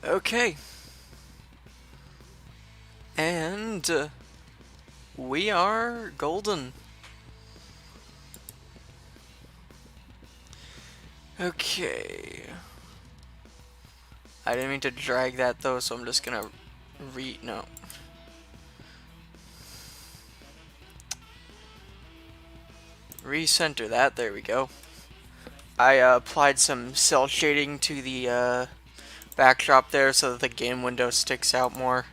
Okay. And we are golden. Okay. I didn't mean to drag that though, so I'm just gonna no. Recenter that, there we go. I applied some cell shading to the backdrop there so that the game window sticks out more.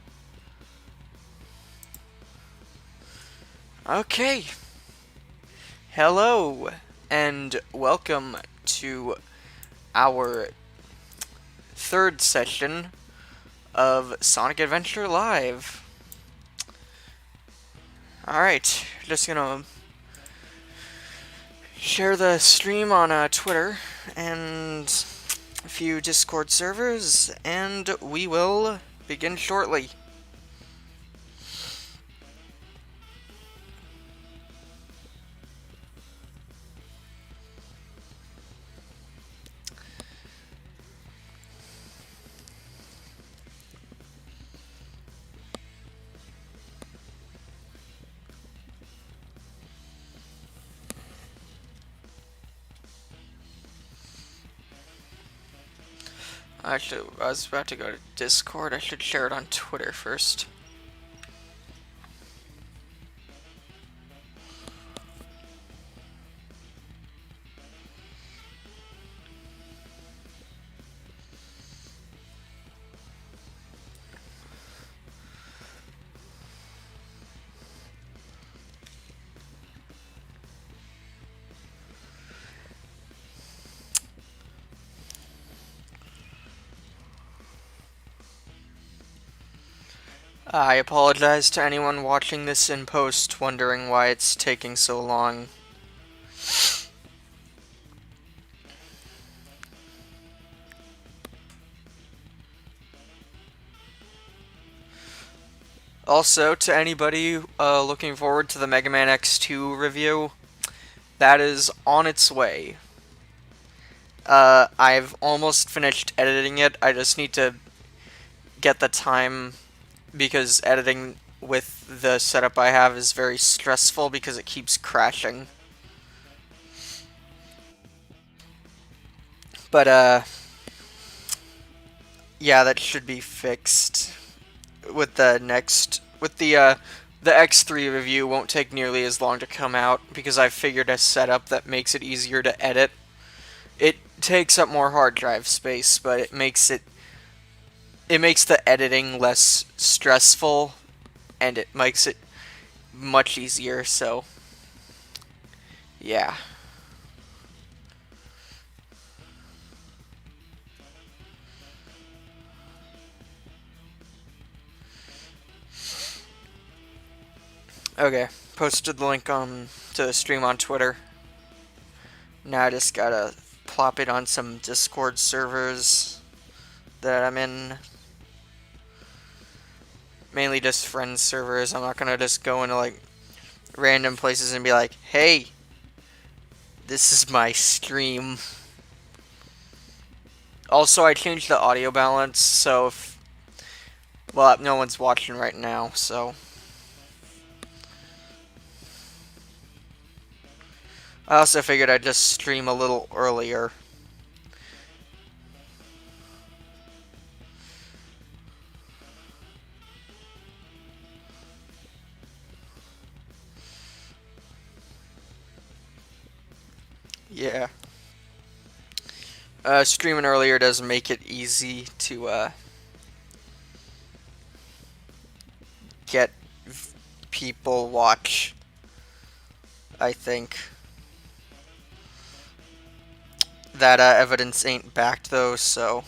Okay. Hello, and welcome to our third session of Sonic Adventure Live. Alright, just gonna share the stream on Twitter and a few Discord servers, and we will begin shortly. Actually, I was about to go to Discord. I should share it on Twitter first. I apologize to anyone watching this in post wondering why it's taking so long. Also, to anybody looking forward to the Mega Man X2 review, that is on its way. I've almost finished editing it. I just need to get the time because editing with the setup I have is very stressful because it keeps crashing. But, yeah, that should be fixed with the next... With the X3 review won't take nearly as long to come out because I've figured a setup that makes it easier to edit. It takes up more hard drive space, but it makes the editing less stressful, and it makes it much easier, so yeah. Okay, posted the link to the stream on Twitter. Now I just gotta plop it on some Discord servers that I'm in. Mainly just friends servers. I'm not gonna just go into like random places and be like, hey, this is my stream. Also, I changed the audio balance, so if... Well, no one's watching right now, so... I also figured I'd just stream a little earlier. Yeah. Streaming earlier does make it easy to get people watch, I think. That evidence ain't backed though, so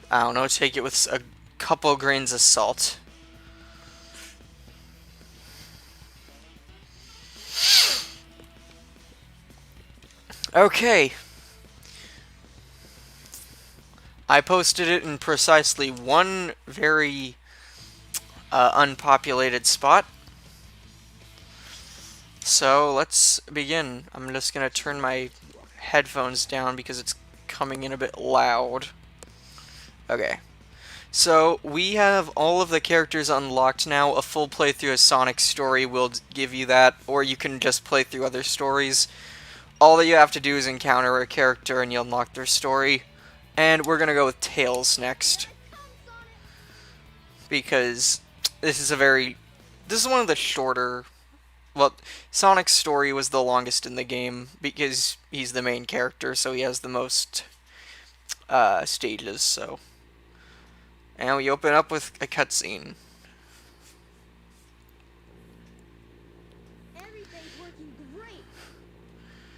I don't know, take it with a couple grains of salt. Okay. I posted it in precisely one very unpopulated spot. So let's begin. I'm just gonna turn my headphones down because it's coming in a bit loud. Okay. So, we have all of the characters unlocked now. A full playthrough of Sonic's story will give you that, or you can just play through other stories. All that you have to do is encounter a character and you unlock their story. And we're gonna go with Tails next. Because this is this is one of the shorter... Well, Sonic's story was the longest in the game because he's the main character, so he has the most stages, so... And we open up with a cutscene. Everything's working great.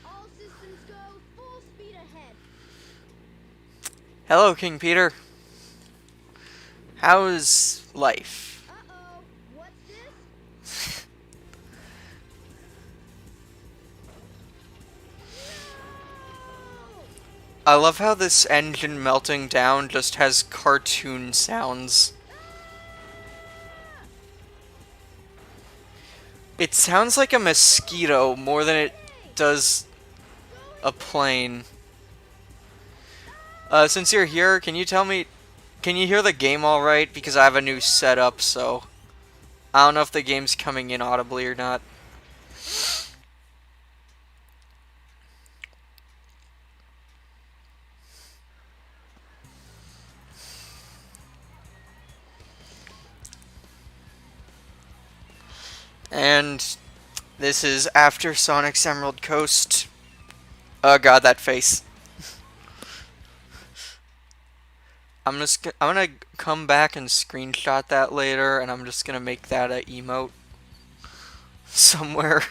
All systems go, full speed ahead. Hello, King Peter. How's life? Uh-oh, what's this? No! I love how this engine melting down just has cartoon sounds. It sounds like a mosquito more than it does a plane. Since you're here, can you tell me, can you hear the game alright? Because I have a new setup, so I don't know if the game's coming in audibly or not. And this is after Sonic's Emerald Coast. Oh god, that face. I'm gonna come back and screenshot that later, and I'm just gonna make that a emote somewhere.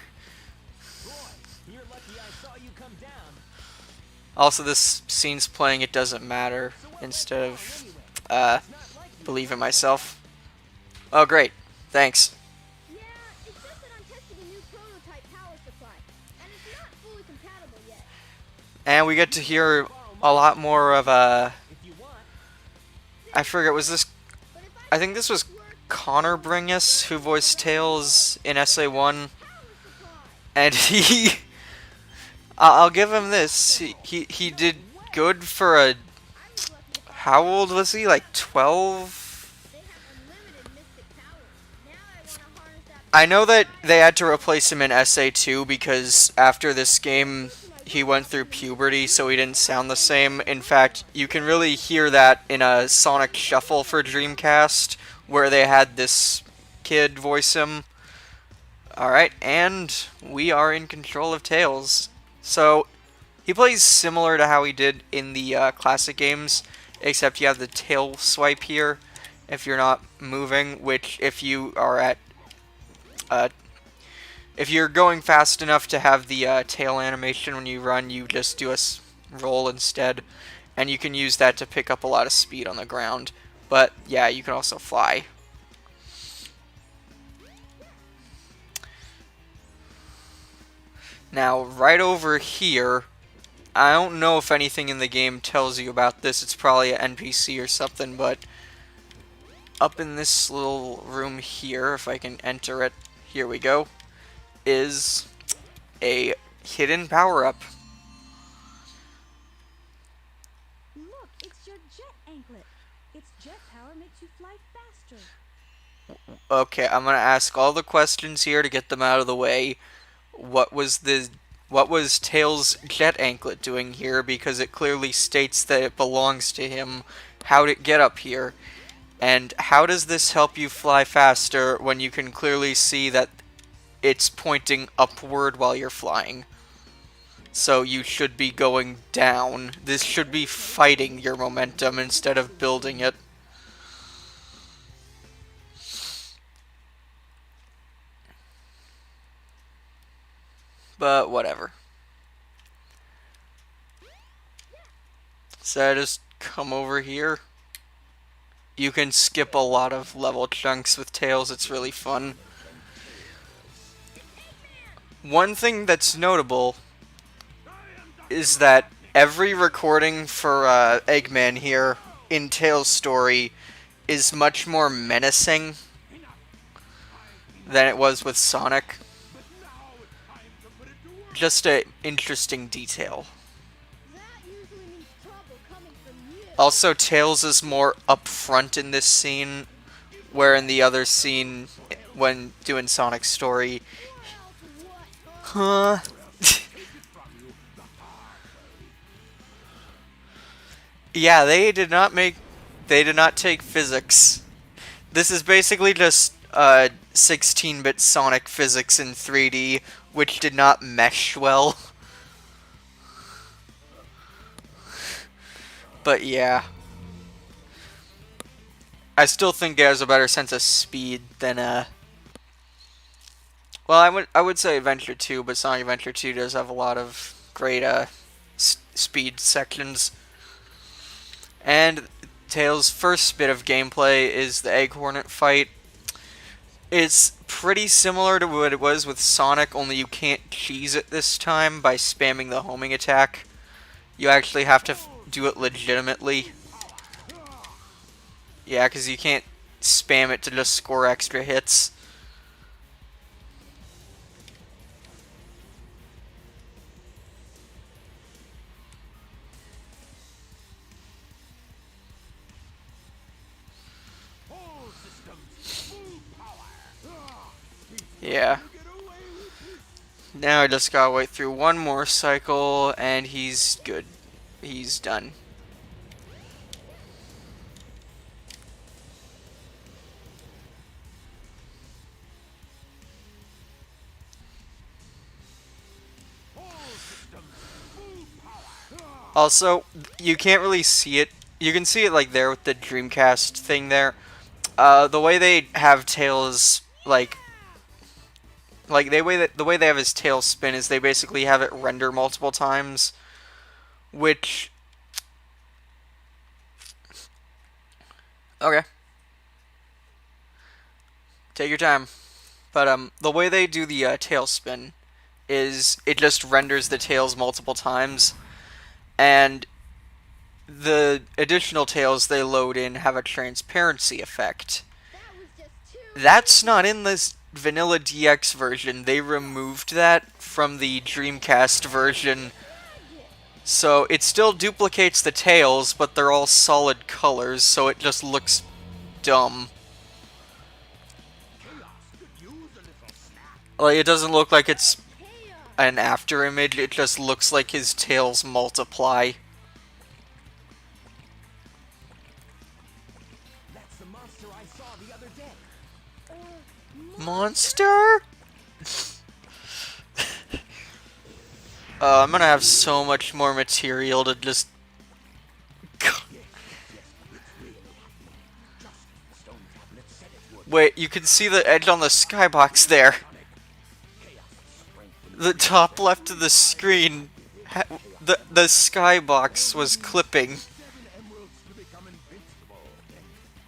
You're lucky I saw you come down. Also, this scene's playing It Doesn't Matter instead of Believe in Myself. Oh great, thanks. Yeah, it's just that I'm testing a new prototype power supply, and it's not fully compatible yet. And we get to hear a lot more of If you want. I forget, was this... But if I think this was Connor Bringus who voiced Tails in SA1. power supply, And he... I'll give him this. He did good for a... I was lucky to find How old was he? Like 12? they have unlimited mystic powers. Now I want to harness that I know that they had to replace him in SA2 because after this game he went through puberty, so he didn't sound the same. In fact, you can really hear that in a Sonic Shuffle for Dreamcast, where they had this kid voice him. Alright, and we are in control of Tails. So, he plays similar to how he did in the classic games, except you have the tail swipe here if you're not moving, which if you are at if you're going fast enough to have the tail animation when you run, you just do a roll instead, and you can use that to pick up a lot of speed on the ground. But yeah, you can also fly. Now, right over here, I don't know if anything in the game tells you about this. It's probably an NPC or something, but up in this little room here, if I can enter it, here we go, is a hidden power-up. Look, it's your jet anklet. Its jet power makes you fly faster. Okay, I'm gonna ask all the questions here to get them out of the way. What was Tails' jet anklet doing here? Because it clearly states that it belongs to him. How'd it get up here? And how does this help you fly faster when you can clearly see that it's pointing upward while you're flying? So you should be going down. This should be fighting your momentum instead of building it. But whatever. So I just come over here. You can skip a lot of level chunks with Tails, it's really fun. One thing that's notable is that every recording for Eggman here in Tails' story is much more menacing than it was with Sonic. Just an interesting detail. that usually means trouble coming from you. Also, Tails is more upfront in this scene, where in the other scene, when doing Sonic's story, huh? Yeah, they did not take physics. This is basically just 16-bit Sonic physics in 3D, which did not mesh well. But yeah. I still think it has a better sense of speed than well, I would say Adventure 2, but Sonic Adventure 2 does have a lot of great speed sections. And Tails' first bit of gameplay is the Egg Hornet fight. It's pretty similar to what it was with Sonic, only you can't cheese it this time by spamming the homing attack. You actually have to do it legitimately. Yeah, because you can't spam it to just score extra hits. Yeah. Now I just gotta wait through one more cycle, and he's good. He's done. Also, you can't really see it. You can see it like there with the Dreamcast thing there. The way they have Tails the way they have his tail spin is they basically have it render multiple times, which okay. Take your time. But the way they do the tail spin is it just renders the tails multiple times, and the additional tails they load in have a transparency effect. That was just too. That's not in this vanilla DX version. They removed that from the Dreamcast version. So it still duplicates the tails, but they're all solid colors, so it just looks dumb. Like, it doesn't look like it's an after image, it just looks like his tails multiply. That's the monster I saw the other day. Monster? I'm gonna have so much more material to just... Wait, you can see the edge on the skybox there. The top left of the screen, the skybox was clipping. 7 emeralds to become invincible.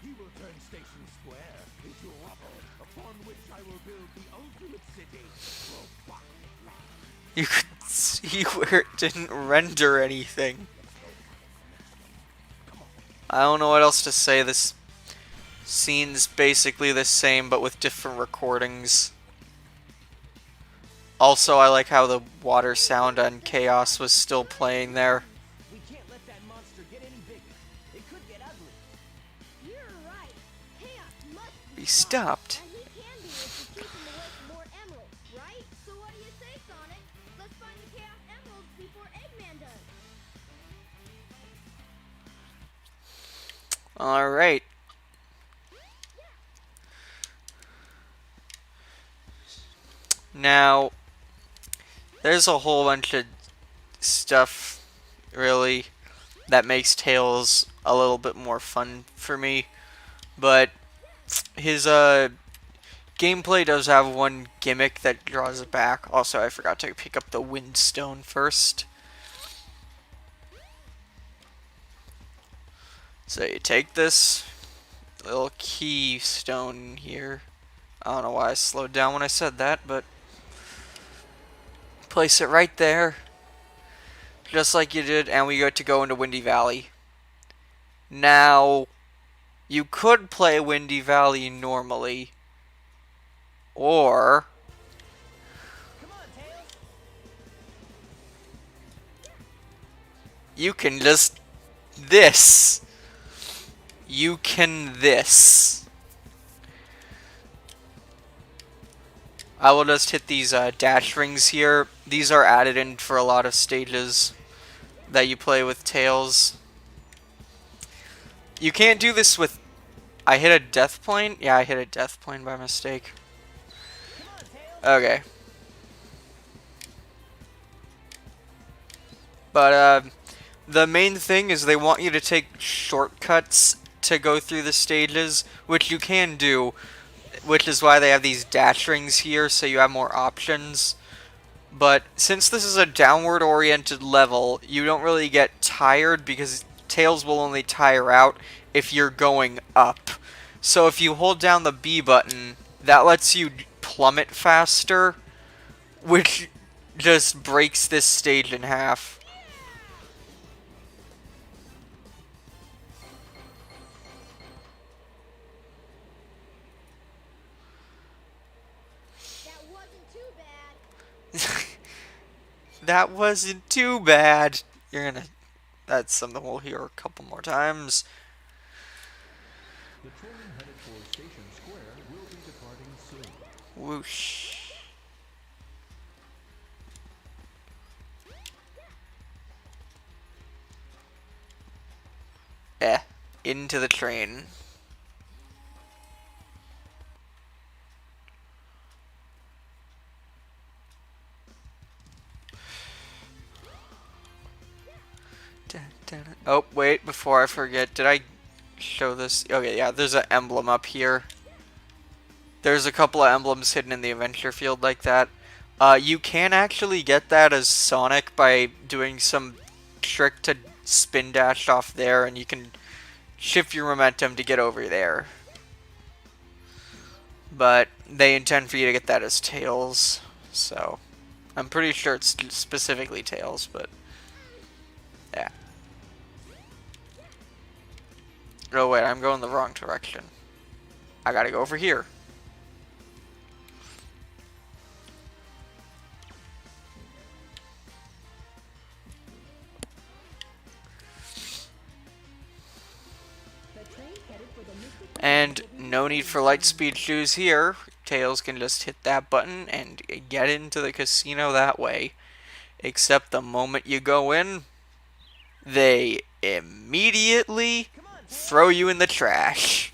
He will turn Station Square into rubble, upon which I will build the ultimate city, Robotland. You could see where it didn't render anything. I don't know what else to say. This scene's basically the same, but with different recordings. Also, I like how the water sound on Chaos was still playing there. We can't let that monster get any bigger. It could get ugly. You're right. Chaos must Be stopped. And he can be if we keep him away from more emeralds, right? So what do you say, Sonic? Let's find the Chaos Emeralds before Eggman does. Alright. Now, there's a whole bunch of stuff, really, that makes Tails a little bit more fun for me. But his gameplay does have one gimmick that draws it back. Also, I forgot to pick up the Windstone first. So you take this little keystone here. I don't know why I slowed down when I said that, but place it right there, just like you did, and we get to go into Windy Valley. Now, you could play Windy Valley normally, or Come on, Tails. you can just this. You can this. I will just hit these dash rings here. These are added in for a lot of stages that you play with Tails. You can't do this with... I hit a death plane? Yeah, I hit a death plane by mistake. Okay. But the main thing is they want you to take shortcuts to go through the stages, which you can do, which is why they have these dash rings here, so you have more options. But since this is a downward oriented level, you don't really get tired because Tails will only tire out if you're going up. So if you hold down the B button, that lets you plummet faster, which just breaks this stage in half. That wasn't too bad. That wasn't too bad. You're gonna... That's something we'll hear a couple more times. The train headed for Station Square will be departing soon. Whoosh. Into the train. Oh, wait, before I forget, did I show this? Okay, yeah, there's an emblem up here. There's a couple of emblems hidden in the adventure field like that. You can actually get that as Sonic by doing some trick to spin dash off there, and you can shift your momentum to get over there. But they intend for you to get that as Tails, so I'm pretty sure it's specifically Tails, but yeah. Oh wait, I'm going the wrong direction. I gotta go over here. And no need for Lightspeed shoes here. Tails can just hit that button and get into the casino that way. Except the moment you go in, they immediately throw you in the trash.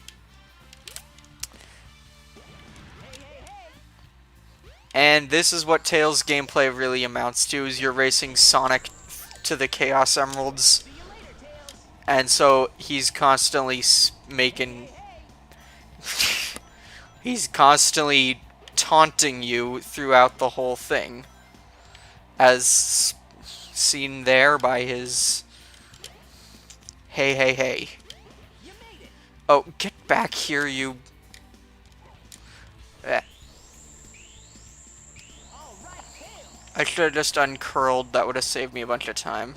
And this is what Tails' gameplay really amounts to, is you're racing Sonic to the Chaos Emeralds. And so he's constantly making... he's constantly taunting you throughout the whole thing. As seen there by his... Hey, hey, hey. Oh, get back here, you... I should have just uncurled. That would have saved me a bunch of time.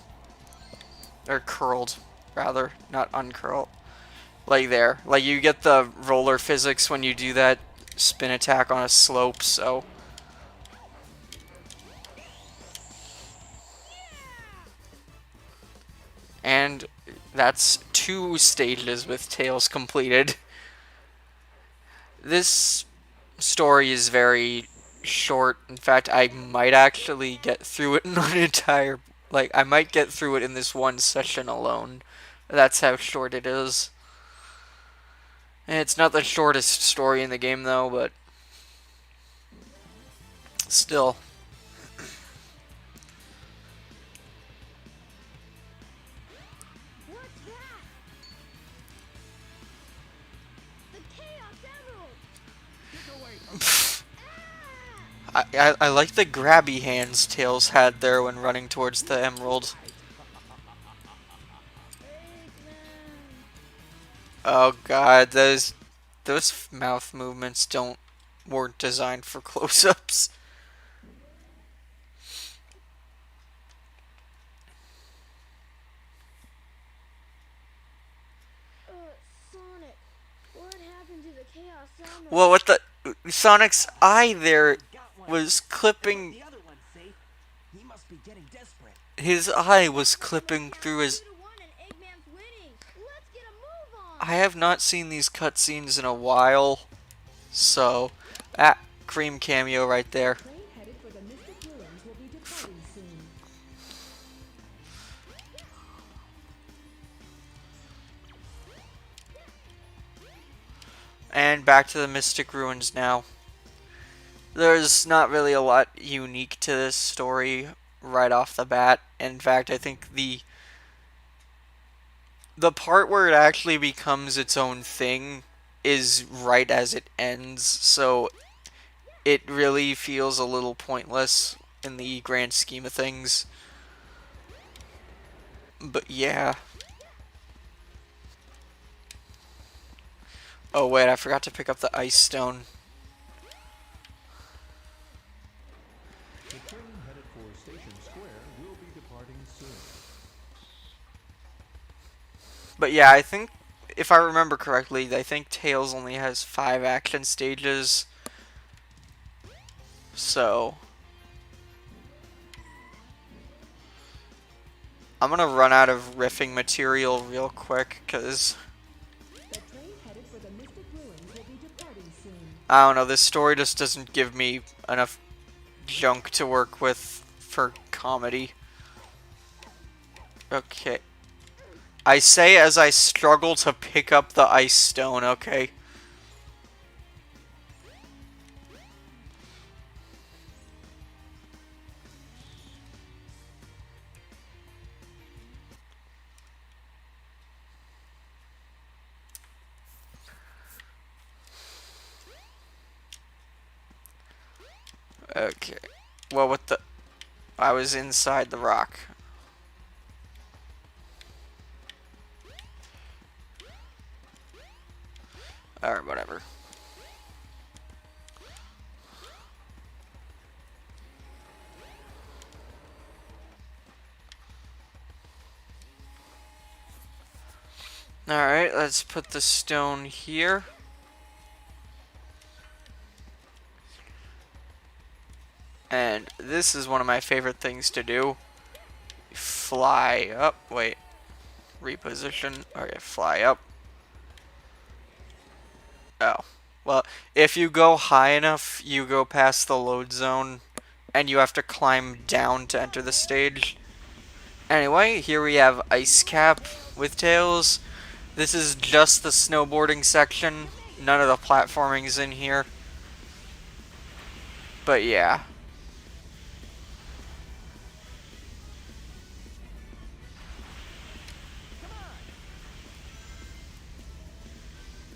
Or curled, rather. Not uncurl. Like there. Like you get the roller physics when you do that spin attack on a slope, so... And that's 2 stages with Tails completed. This story is very short. In fact, I might actually get through it in an entire... Like, I might get through it in this one session alone. That's how short it is. And it's not the shortest story in the game, though, but... Still. What's that? The Chaos Emerald! Get away from I like the grabby hands Tails had there when running towards the emerald. Oh god, those mouth movements weren't designed for close-ups. Sonic, what happened to the Chaos Emerald? Well, what the... Sonic's eye there was clipping... The other one's safe. He must be getting desperate. His eye was clipping through his... 2-1 and Eggman's win? I have not seen these cutscenes in a while, so Cream cameo right there. Train headed for the Mystic Ruins will be departing soon. And back to the Mystic Ruins now. There's not really a lot unique to this story right off the bat. In fact, I think the part where it actually becomes its own thing is right as it ends, so it really feels a little pointless in the grand scheme of things. But yeah. Oh wait, I forgot to pick up the ice stone. The train headed for Station Square will be departing soon. But yeah, I think, if I remember correctly, I think Tails only has 5 action stages. So I'm gonna run out of riffing material real quick, because The train headed for the Mystic Ruins will be departing soon. I don't know, this story just doesn't give me enough junk to work with for comedy. Okay. I say as I struggle to pick up the ice stone, okay? Okay. Well, what the... I was inside the rock. Alright, whatever. Alright, let's put the stone here. And this is one of my favorite things to do. Fly up. Wait. Reposition. Okay, fly up. Oh. Well, if you go high enough, you go past the load zone, and you have to climb down to enter the stage. Anyway, here we have Ice Cap with Tails. This is just the snowboarding section. None of the platforming's in here. But yeah.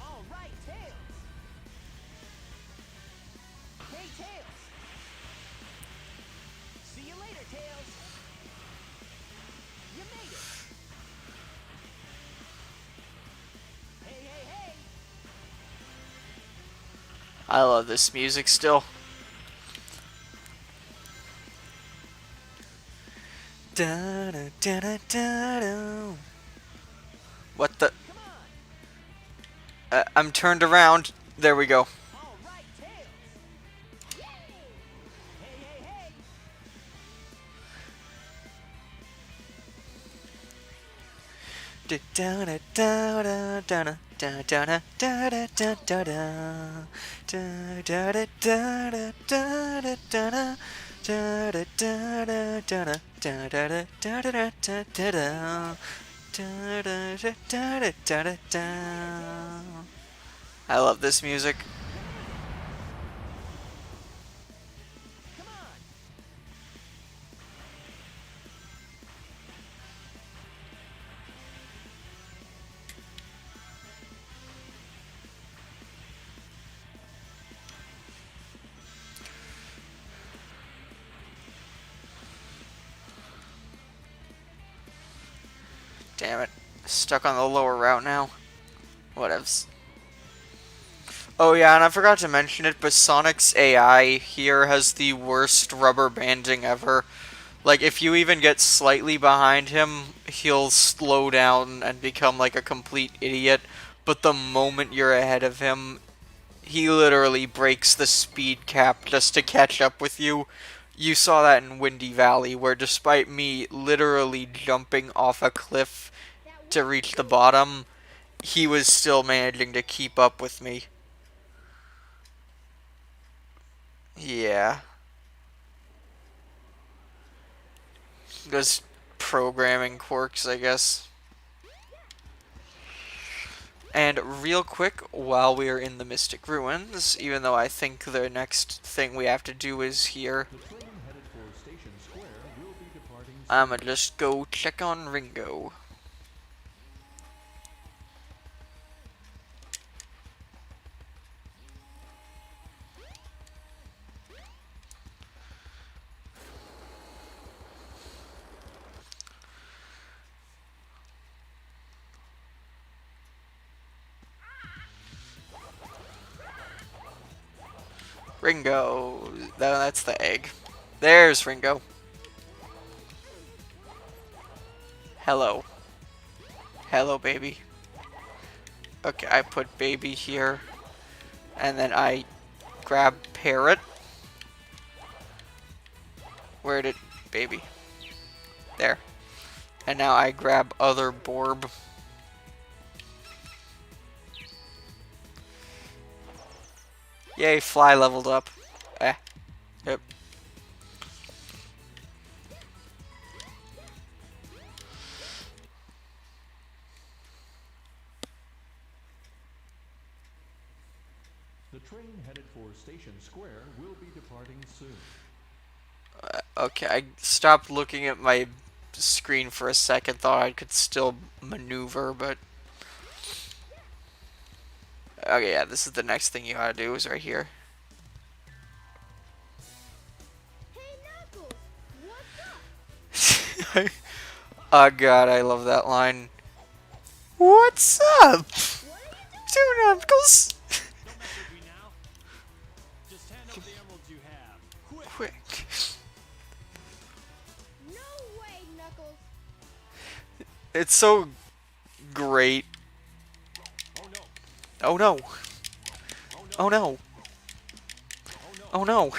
All right, Tails. Hey, Tails. See you later, Tails. You made it. Hey, hey, hey. I love this music still. Da, da, da, da, da, da. What the? Come on. I'm turned around. There we go. All right, Tails. Hey, hey, hey. Da, da, da, da, da, da, da, da, da, da, da, da, da. Da, da, da, da, da, da, da, da. Da, da, da, da, da, da, da, da, da, da, da, da, da, da. Da, da, da, da, da, da, da. I love this music. Come on. Damn it. Stuck on the lower route now. Whatevs. Oh yeah, and I forgot to mention it, but Sonic's AI here has the worst rubber banding ever. Like, if you even get slightly behind him, he'll slow down and become like a complete idiot. But the moment you're ahead of him, he literally breaks the speed cap just to catch up with you. You saw that in Windy Valley, where despite me literally jumping off a cliff to reach the bottom, he was still managing to keep up with me. Yeah. Those programming quirks, I guess. And real quick, while we are in the Mystic Ruins, even though I think the next thing we have to do is here, I'ma just go check on Ringo. Ringo. That's the egg. There's Ringo. Hello. Hello, baby. Okay, I put baby here. And then I grab parrot. Where did baby? There. And now I grab other Borb. Yay, fly leveled up. Yep. The train headed for Station Square will be departing soon. Okay, I stopped looking at my screen for a second, thought I could still maneuver, but... Okay, yeah, this is the next thing you gotta do, is right here. Hey, Knuckles, what's up? Oh god, I love that line. What's up? What are you doing? Two Knuckles? Don't mess with me now. Just hand over the emeralds you have. Quick. Quick. No way, Knuckles. It's so great. Oh no. Oh no. Oh no. Oh no.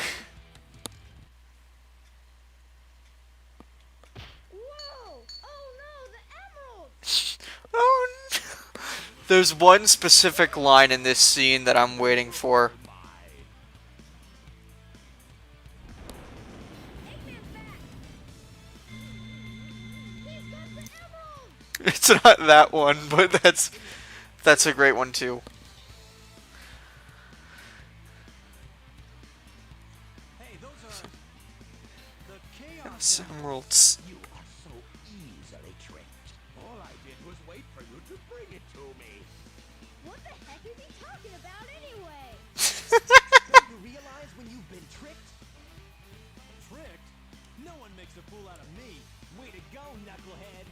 Whoa! Oh no, the emeralds! Oh no. There's one specific line in this scene that I'm waiting for. Eggman's back! He's got the emeralds! It's not that one, but that's a great one too. Hey, those are the It's chaos. emeralds. You are so easily tricked. All I did was wait for you to bring it to me. What the heck is he talking about anyway? Don't you realize when you've been tricked? Tricked? No one makes a fool out of me. Way to go, knucklehead.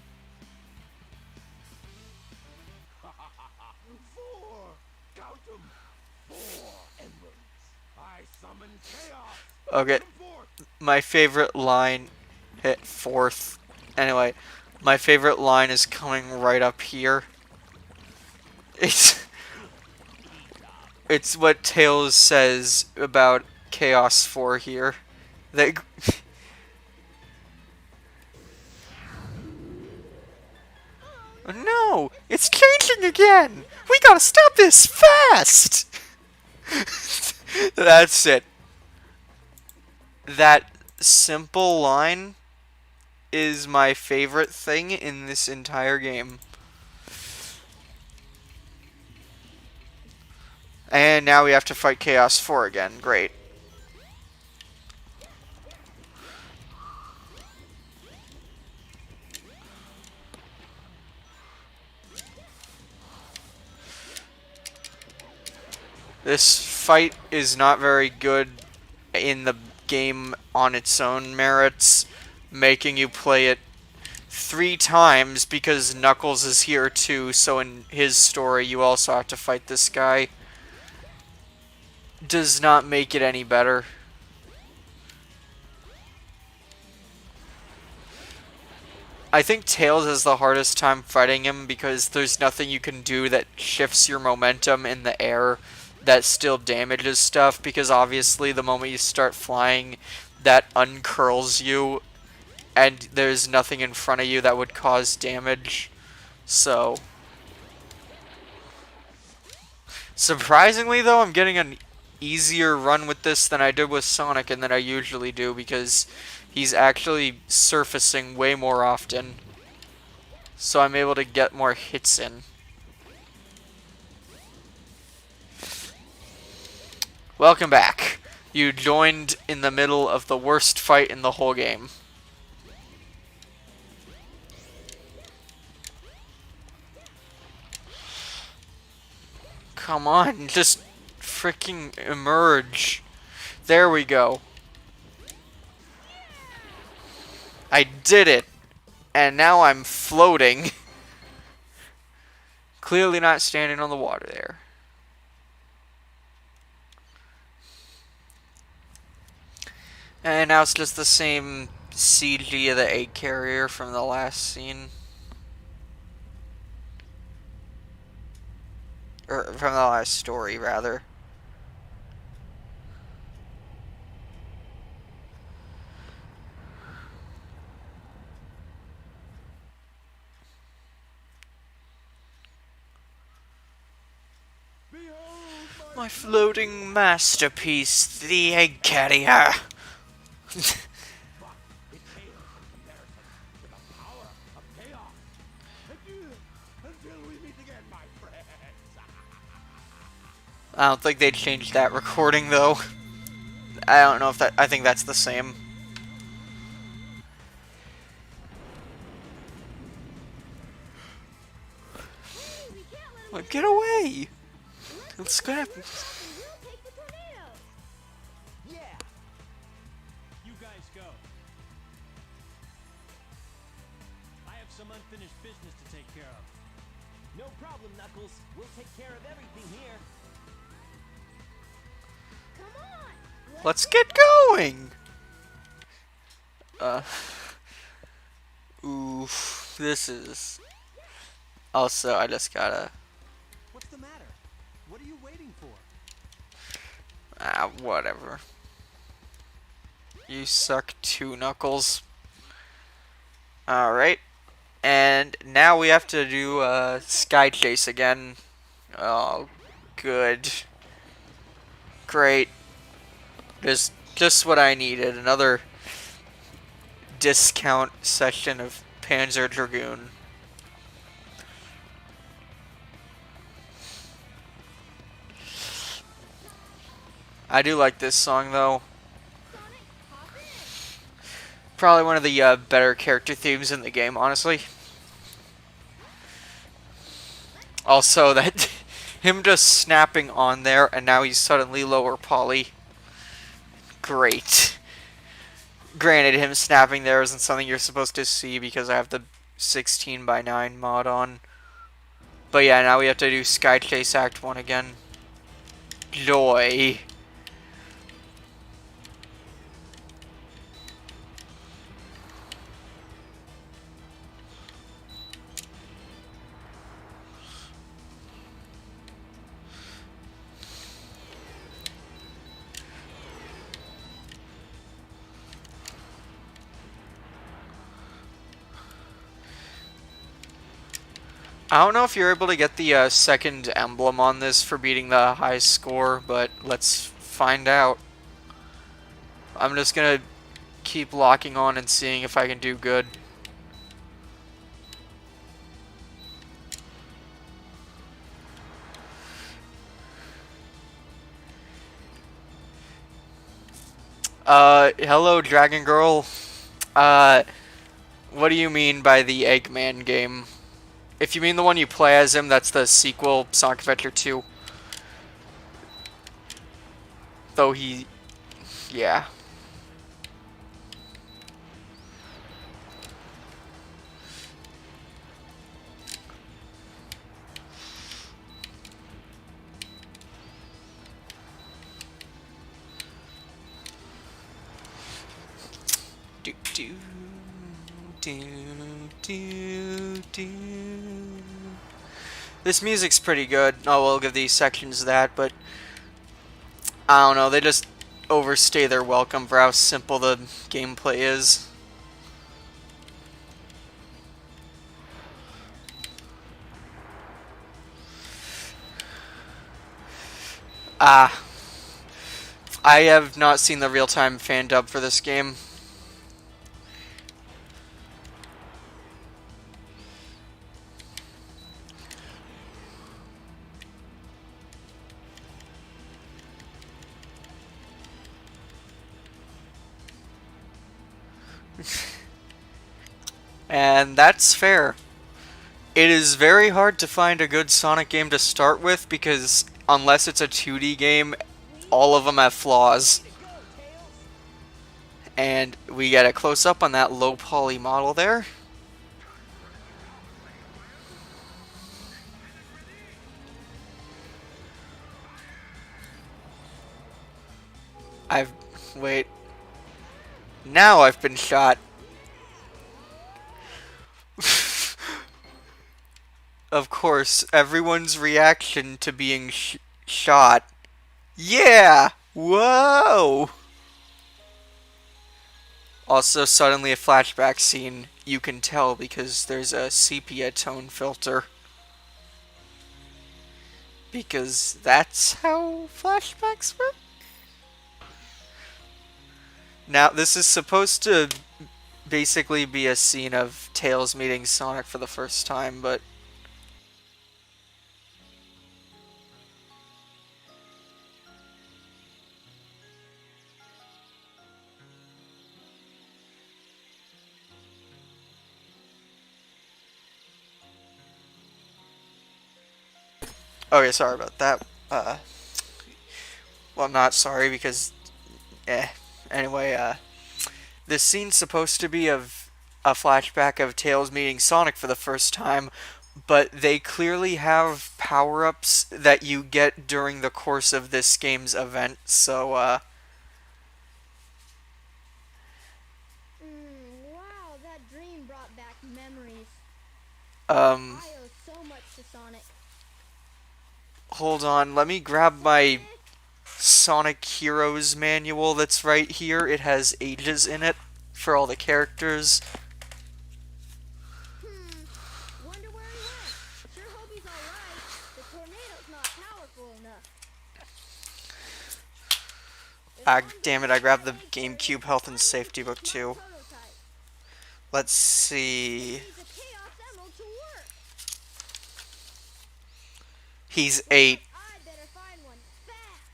Four! Count 'em! 4 emeralds. I summon chaos. Okay, Come forth. my favorite line hit fourth. Anyway, my favorite line is coming right up here. It's what Tails says about Chaos 4 here. That no, it's changing again. We gotta stop this fast. That's it. That simple line is my favorite thing in this entire game. And now we have to fight Chaos 4 again. Great. This fight is not very good in the game on its own merits, making you play it 3 times because Knuckles is here too, so in his story you also have to fight this guy. Does not make it any better. I think Tails has the hardest time fighting him because there's nothing you can do that shifts your momentum in the air that still damages stuff, because obviously the moment you start flying, that uncurls you and there's nothing in front of you that would cause damage. So Surprisingly, though, I'm getting an easier run with this than I did with Sonic and than I usually do because he's actually surfacing way more often. So I'm able to get more hits in. Welcome back. You joined in the middle of the worst fight in the whole game. Come on, just freaking emerge. There we go. I did it. And now I'm floating. Clearly not standing on the water there. And now it's just the same CG of the egg carrier from the last scene. Or from the last story, rather. My floating masterpiece, the egg carrier. Until we meet again, my friends. I don't think they changed that recording though. I don't know if that. I think that's the same. Hey, we can't let him Well, get away! It's gonna. we'll take the tornado. Yeah. You guys go. I have some unfinished business to take care of. No problem, Knuckles. We'll take care of everything here. Come on. Let's get going! Oof. This is. Also, I just gotta. What's the matter? What are you waiting for? Whatever. You suck too, Knuckles. Alright. And now we have to do Sky Chase again. Oh, good. Great. Just what I needed. Another discount session of Panzer Dragoon. I do like this song though. Sonic, hop in. Probably one of the better character themes in the game, honestly. Also, that him just snapping on there and now he's suddenly lower poly. Great. Granted, him snapping there isn't something you're supposed to see because I have the 16:9 mod on. But yeah, now we have to do Sky Chase Act 1 again. Joy. I don't know if you're able to get the second emblem on this for beating the high score, but let's find out. I'm just gonna keep locking on and seeing if I can do good. Hello, Dragon Girl. What do you mean by the Eggman game? If you mean the one you play as him, that's the sequel, Sonic Adventure 2. Though he... yeah. Do do do do do. This music's pretty good. Oh, we'll give these sections that, but I don't know. They just overstay their welcome for how simple the gameplay is. Ah, I have not seen the real-time fan dub for this game. And that's fair. It is very hard to find a good Sonic game to start with because unless it's a 2D game, all of them have flaws. And we get a close up on that low poly model there. Wait. Now I've been shot. Of course, everyone's reaction to being shot. Yeah! Whoa! Also, suddenly a flashback scene. You can tell because there's a sepia tone filter. Because that's how flashbacks work? Now, this is supposed to basically be a scene of Tails meeting Sonic for the first time, but okay, sorry about that. Well, not sorry because, anyway, this scene's supposed to be of a flashback of Tails meeting Sonic for the first time, but they clearly have power-ups that you get during the course of this game's event, so, Wow, that dream brought back memories. I owe so much to Sonic. hold on, let me grab my Sonic Heroes manual that's right here. It has ages in it for all the characters. Wonder where he went. Sure hope he's alright. The tornado's not powerful enough. Ah, damn it, I grabbed the GameCube Health and Safety book too. Prototype. Let's see. Needs a Chaos Emerald to work. He's 8, I better find one fast.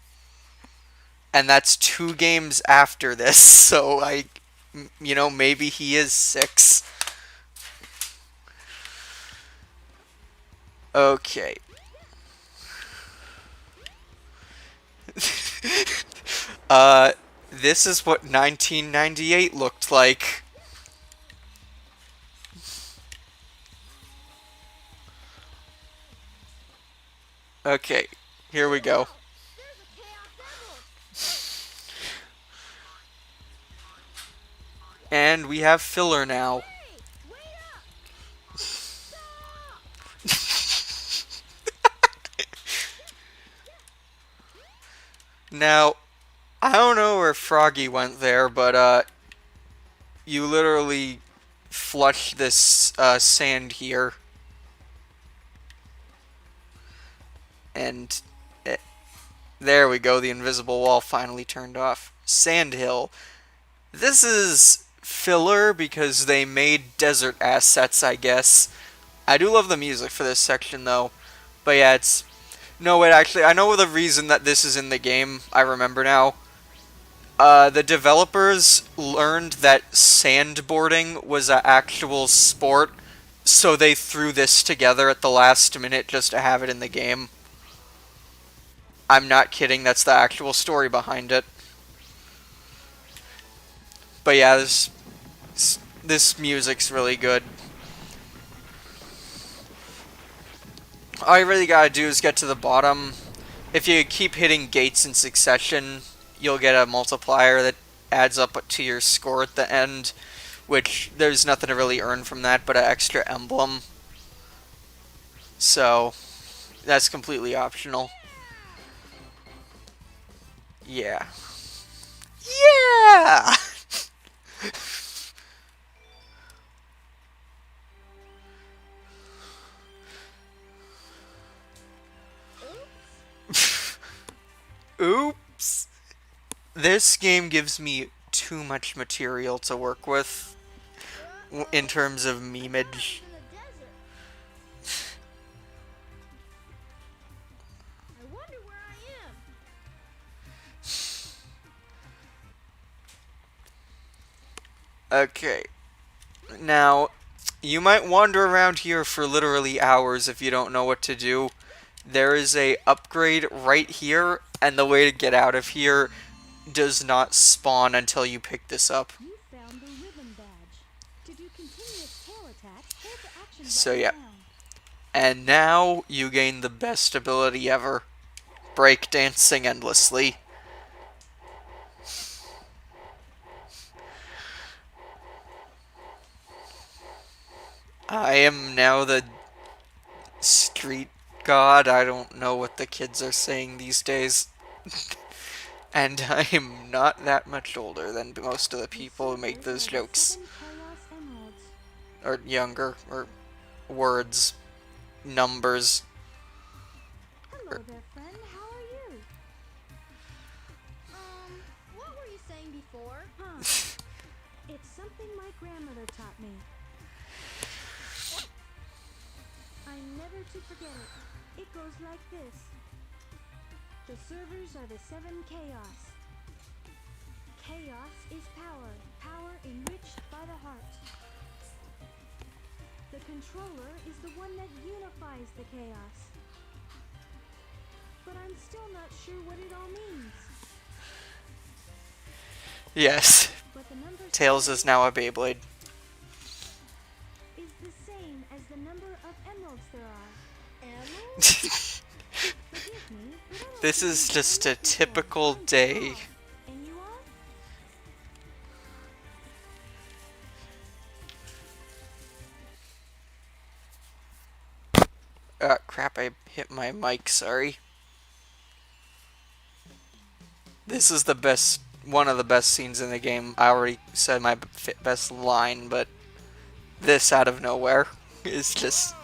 and that's 2 games after this, so maybe he is 6. Okay. This is what 1998 looked like. Okay, here we go. There's a Chaos Emerald. And we have filler now. Hey, wait up. Now, I don't know where Froggy went there, but you literally flush this sand here. And there we go, the invisible wall finally turned off. Sand Hill. This is filler because they made desert assets, I guess. I do love the music for this section though. But yeah, it's... No, wait, actually, I know the reason that this is in the game. I remember now. The developers learned that sandboarding was an actual sport, so they threw this together at the last minute just to have it in the game. I'm not kidding, that's the actual story behind it. But yeah, this music's really good. All you really gotta do is get to the bottom. If you keep hitting gates in succession, you'll get a multiplier that adds up to your score at the end, which there's nothing to really earn from that but an extra emblem. So, that's completely optional. Yeah. Yeah! Oops. This game gives me too much material to work with in terms of memeage. In the desert. I wonder where I am. Okay. Now, you might wander around here for literally hours if you don't know what to do. There is a upgrade right here, and the way to get out of here does not spawn until you pick this up. You found the ribbon badge. To do continuous tail attacks, hold the action So, button yeah. down. And now you gain the best ability ever. Breakdancing endlessly. I am now the street god. I don't know what the kids are saying these days. And I am not that much older than most of the people who make those jokes. 7 Chaos Emeralds. Or younger, or words, numbers. Hello there, friend. How are you? What were you saying before? Huh. It's something my grandmother taught me. I'm never to forget it. It goes like this. The servers are the 7 chaos. Chaos is power. Power enriched by the heart. The controller is the one that unifies the chaos. But I'm still not sure what it all means. Yes, But the number Tails 7 is now a Beyblade. is the same as the number of emeralds there are. Emerald? Forgive me, but I don't This see is any just a emeralds before. typical I'm day. wrong. And you are? Crap, I hit my mic, sorry. This is the best, one of the best scenes in the game. I already said my best line, but this out of nowhere is just...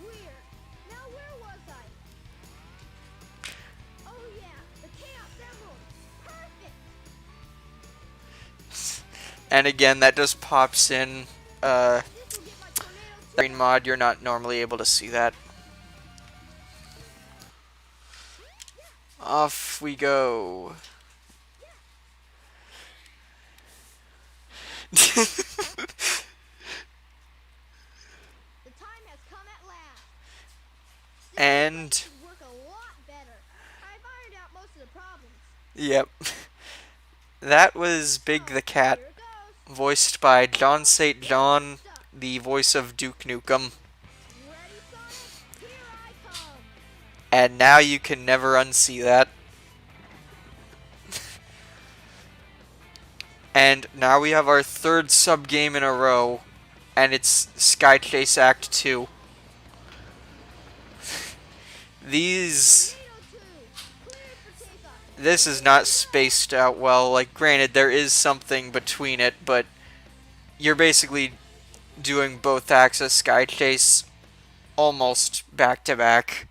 Weird. Now where was I? Oh yeah, the Chaos Emerald. Perfect. And again, that just pops in, This will get my tornado too. Green mod, you're not normally able to see that. Off we go. The time has come at last. And, This should work a lot better. I've ironed out most of the problems. yep. That was Big the Cat, Here it goes. voiced by John St. John, the voice of Duke Nukem. Ready, Sonic? Here I come. And now you can never unsee that. And now we have our third sub-game in a row, and it's Sky Chase Act 2. These... Tornado 2. Cleared for takeoff. This is not spaced out well. Like, granted, there is something between it, but you're basically doing both acts of Sky Chase almost back-to-back.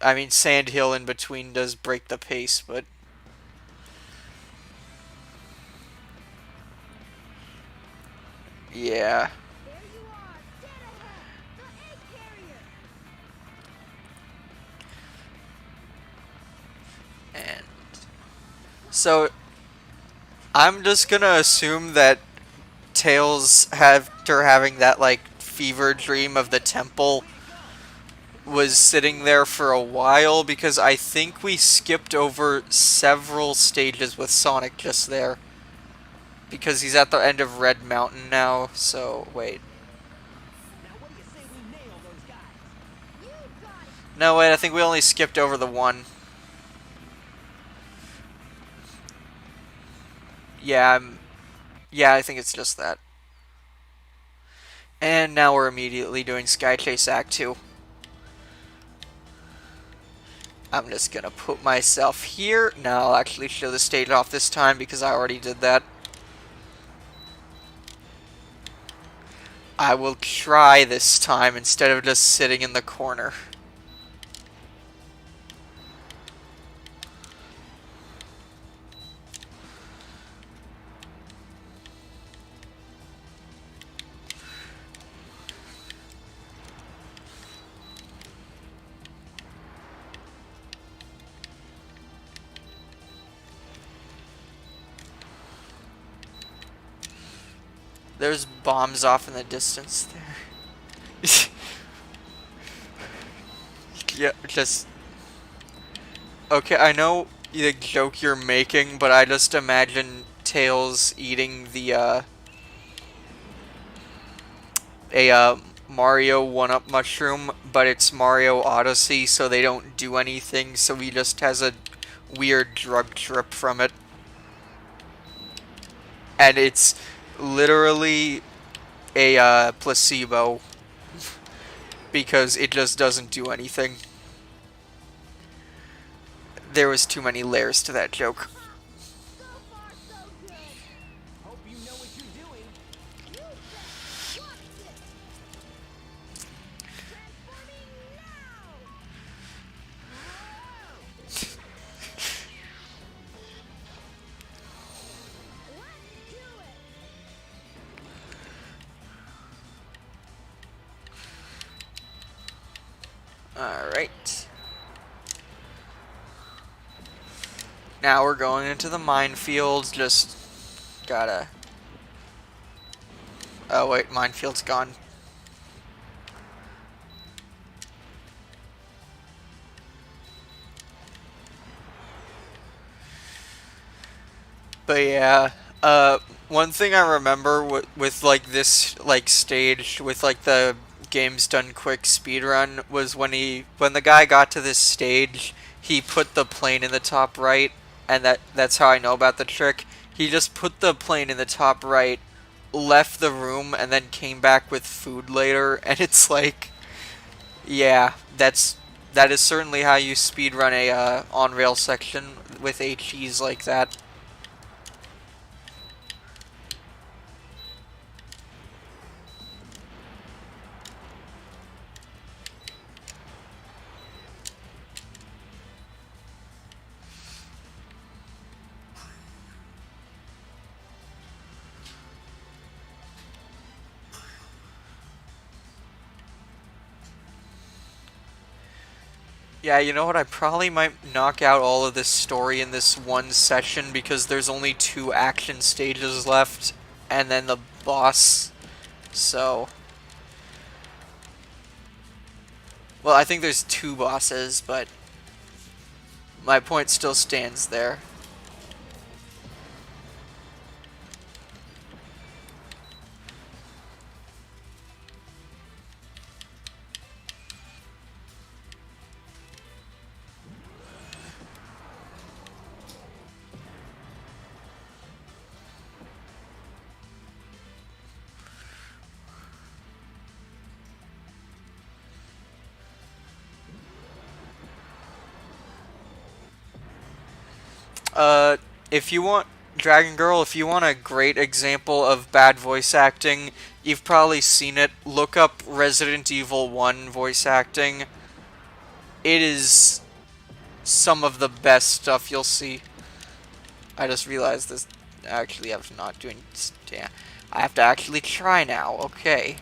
I mean, Sand Hill in between does break the pace, but... yeah. There you are, dead ahead. The egg carrier. And so I'm just gonna assume that Tails, after having that like fever dream of the temple, was sitting there for a while, because I think we skipped over several stages with Sonic just there. Because he's at the end of Red Mountain now, so wait. Now what do you say we nail those guys? You got it. No, wait, I think we only skipped over the one. Yeah, yeah, I think it's just that. And now we're immediately doing Sky Chase Act 2. I'm just gonna put myself here. No, I'll actually show the stage off this time because I already did that. I will try this time instead of just sitting in the corner. There's bombs off in the distance there. Yeah, just... Okay, I know the joke you're making, but I just imagine Tails eating the, Mario 1-up mushroom, but it's Mario Odyssey, so they don't do anything, so he just has a weird drug trip from it. And it's literally a placebo because it just doesn't do anything. There was too many layers to that joke. So far, so good. Hope you know what you're doing. You bet. Watch this. Transforming now. Let's do it. Alright. Now we're going into the minefield. Just gotta... Oh wait, minefield's gone. But yeah, one thing I remember with like this like stage with like the games done quick speedrun was when the guy got to this stage, he put the plane in the top right, and that's how I know about the trick. He just put the plane in the top right, left the room, and then came back with food later, and it's like, yeah, that is certainly how you speedrun a on-rail section with HEs like that. Yeah, you know what? I probably might knock out all of this story in this one session because there's only 2 action stages left and then the boss. So... Well, I think there's 2 bosses, but my point still stands there. If you want, Dragon Girl, if you want a great example of bad voice acting, you've probably seen it. Look up Resident Evil 1 voice acting. It is some of the best stuff you'll see. I just realized this. Actually, I'm not doing. Yeah, I have to actually try now. Okay.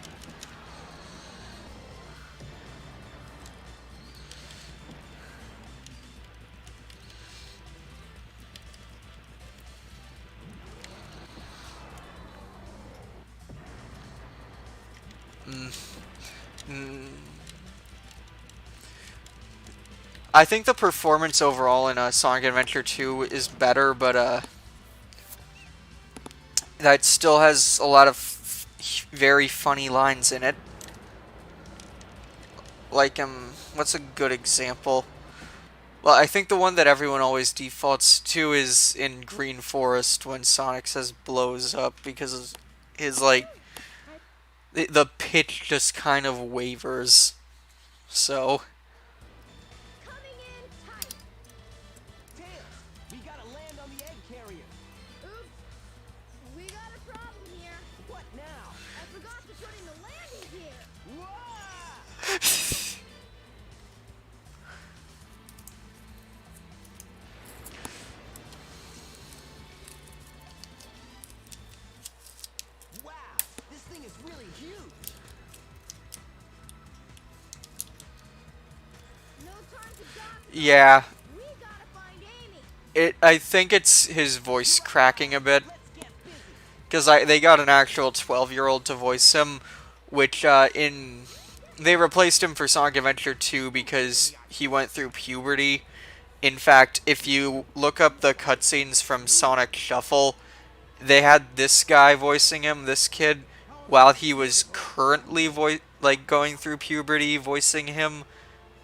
I think the performance overall in Sonic Adventure 2 is better, but that still has a lot of very funny lines in it. Like, what's a good example? Well, I think the one that everyone always defaults to is in Green Forest when Sonic says blows up because his, like, the pitch just kind of wavers. So... Coming in tight. time to dock up. Yeah, We gotta find Amy. I think it's his voice cracking a bit. Let's get busy. Because they got an actual 12-year-old to voice him, which they replaced him for Sonic Adventure 2 because he went through puberty. In fact, if you look up the cutscenes from Sonic Shuffle, they had this guy voicing him, this kid, while he was currently going through puberty, voicing him.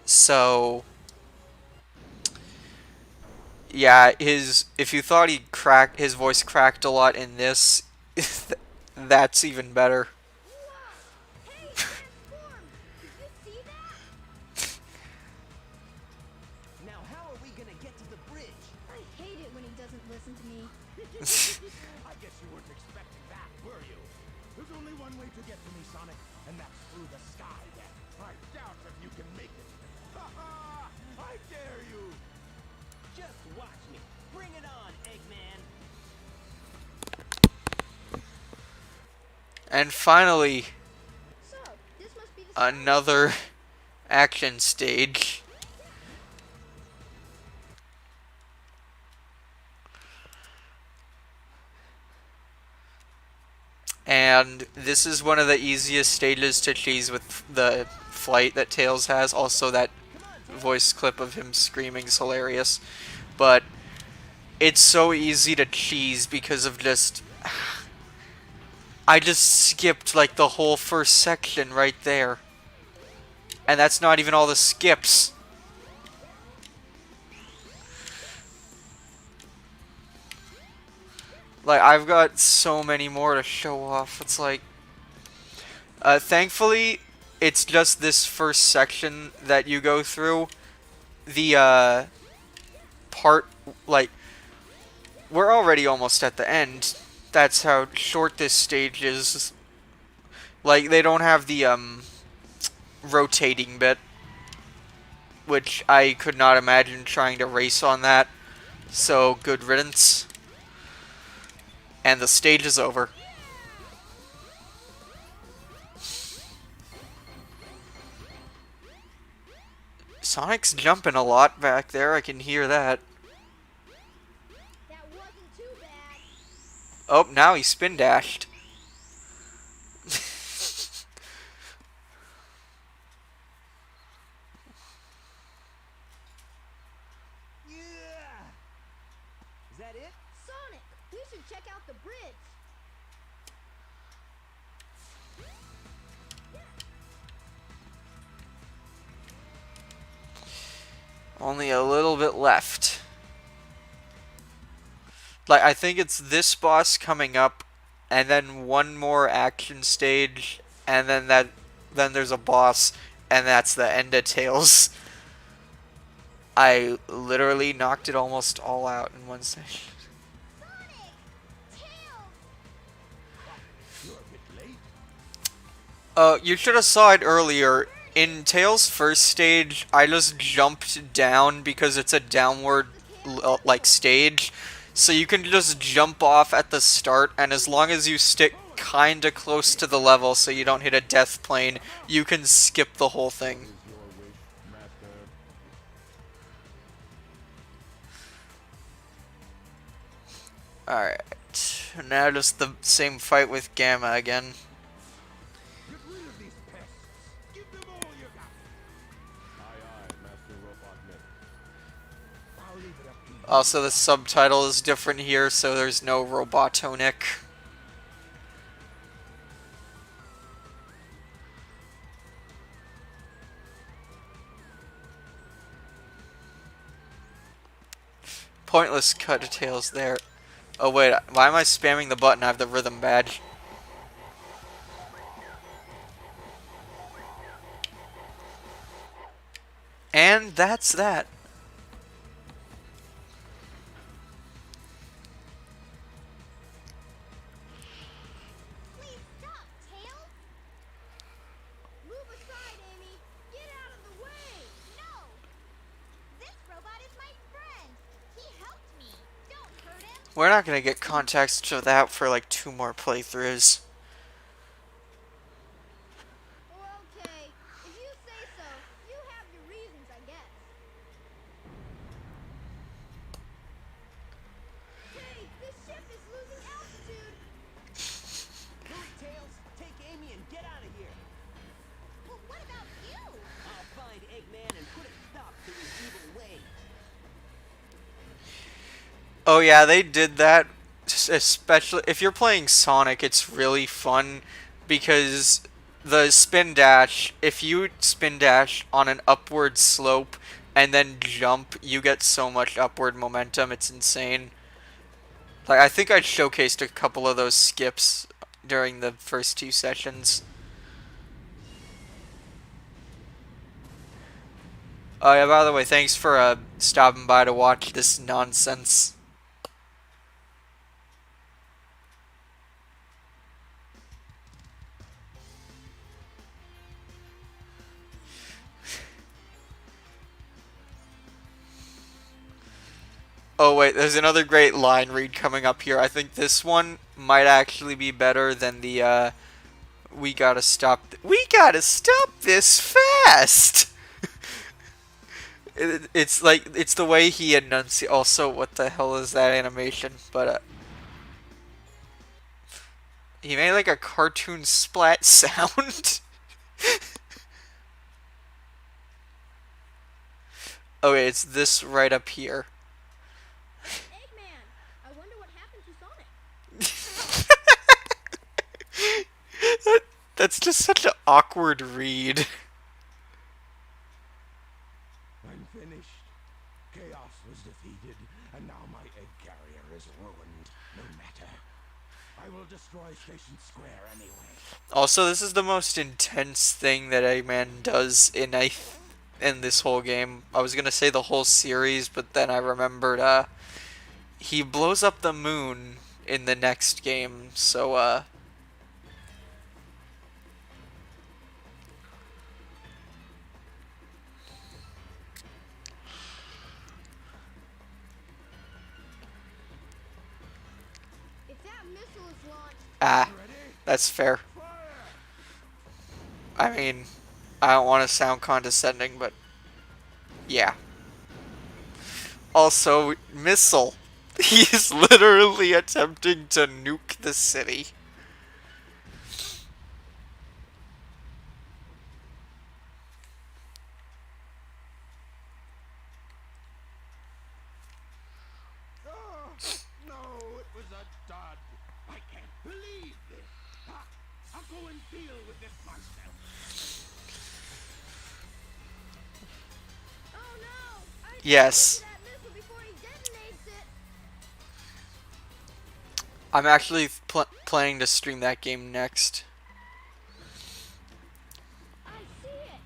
So yeah, if you thought his voice cracked a lot in this, that's even better. Whoa! Hey, transformed! Did you see that? Now how are we gonna get to the bridge? I hate it when he doesn't listen to me. I guess you weren't expecting that, were you? There's only one way to get to me, Sonic, and that's through the sky. I doubt if you can make it. Ha ha! I dare you! Just watch me. Bring it on, Eggman. And finally, So, this must be the start. another action stage. And this is one of the easiest stages to cheese with the flight that Tails has. Also, that voice clip of him screaming is hilarious. But it's so easy to cheese because of just... I just skipped like the whole first section right there. And that's not even all the skips. Like, I've got so many more to show off. It's like... thankfully, it's just this first section that you go through. The, part, like... We're already almost at the end. That's how short this stage is. Like, they don't have the, rotating bit. Which I could not imagine trying to race on that. So, good riddance. And the stage is over. Sonic's jumping a lot back there, I can hear that. That wasn't too bad. Oh, now he spin dashed. Yeah. Is that it? Sonic, we should check out the bridge. Only a little bit left. Like, I think it's this boss coming up, and then one more action stage, and then then there's a boss, and that's the end of Tails. I literally knocked it almost all out in one session. Sonic! Tails! You're a bit late. You should have saw it earlier. In Tails' first stage, I just jumped down because it's a downward, like, stage. So you can just jump off at the start, and as long as you stick kinda close to the level so you don't hit a death plane, you can skip the whole thing. Is your wish, Master? Alright. Now just the same fight with Gamma again. Get rid of these pests. Give them all you got. Aye, aye, Master Robotnik. I'll leave it up to you. Also, the subtitle is different here, so there's no Robotonic. Pointless cut to Tails there. Oh wait, why am I spamming the button? I have the rhythm badge. And that's that. Please stop, Tails! Move aside, Amy! Get out of the way! No! This robot is my friend! He helped me! Don't hurt him! We're not gonna get context of that for like 2 more playthroughs. Okay, if you say so, you have your reasons, I guess. Oh yeah, they did that. Especially if you're playing Sonic, it's really fun because the spin dash, if you spin dash on an upward slope and then jump, you get so much upward momentum, it's insane. Like I think I showcased a couple of those skips during the first two sessions. Oh yeah, by the way, thanks for stopping by to watch this nonsense. Oh wait, there's another great line read coming up here. I think this one might actually be better than the we gotta stop this fast. It's like it's the way he enunciates. Also, what the hell is that animation? But he made like a cartoon splat sound. Okay, it's this right up here. Eggman, I wonder what happened to Sonic. That's just such an awkward read. I'm finished. Chaos was defeated, and now my egg carrier is ruined. No matter. I will destroy Station Square anyway. Also, this is the most intense thing that Eggman does in this whole game. I was gonna say the whole series, but then I remembered he blows up the moon in the next game, so If that missile is launched, that's fair. I mean, I don't want to sound condescending, but yeah. Also, missile. He's literally attempting to nuke the city. Oh, no, it was a dud. I can't believe this. Ah, I'll go and deal with this myself. oh no! I Yes. that missile before he detonates it. I'm actually planning to stream that game next. I see it.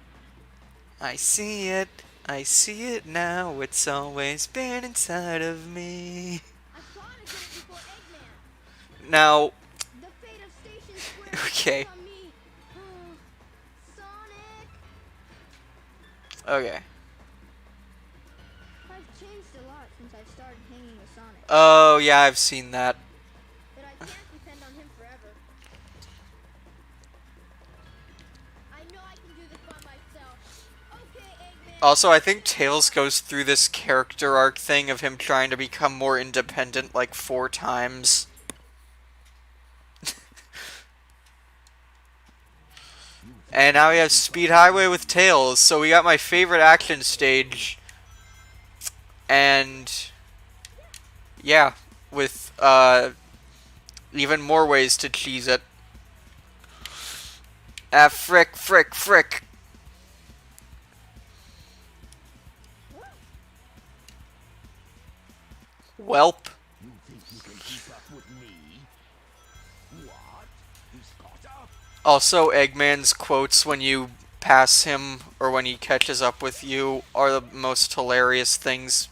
I see it. I see it now. It's always been inside of me. I saw it before Eggman. Now, The fate of Station Square okay. is on me. Sonic. Okay. I've changed a lot since I started hanging with Sonic, Oh, yeah, I've seen that. but I can't depend on him forever. I know I can do this by myself. Okay, Eggman. Also, I think Tails goes through this character arc thing of him trying to become more independent like 4 times. And now we have Speed Highway with Tails, so we got my favorite action stage. And yeah, with even more ways to cheese it. Ah, frick, frick, frick. Welp. You think you can keep up with me? What? He's caught up? Also, Eggman's quotes when you pass him or when he catches up with you are the most hilarious things.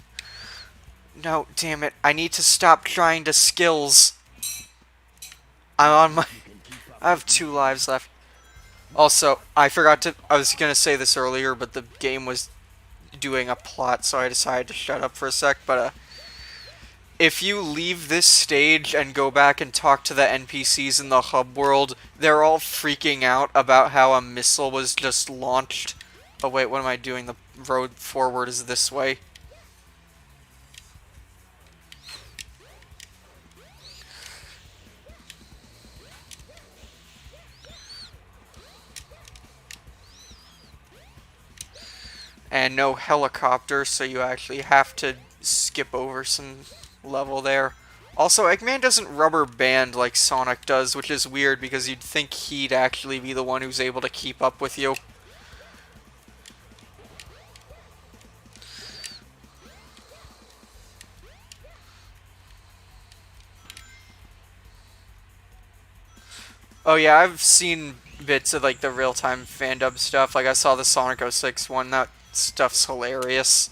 No, damn it. I need to stop trying to skills. I'm on my... I have 2 lives left. Also, I forgot to... I was gonna say this earlier, but the game was doing a plot, so I decided to shut up for a sec, but, if you leave this stage and go back and talk to the NPCs in the hub world, they're all freaking out about how a missile was just launched. Oh wait, what am I doing? The road forward is this way. And no helicopter, so you actually have to skip over some level there. Also, Eggman doesn't rubber band like Sonic does, which is weird because you'd think he'd actually be the one who's able to keep up with you. Oh yeah, I've seen bits of like the real-time fandom stuff. Like I saw the Sonic 06 one. That stuff's hilarious.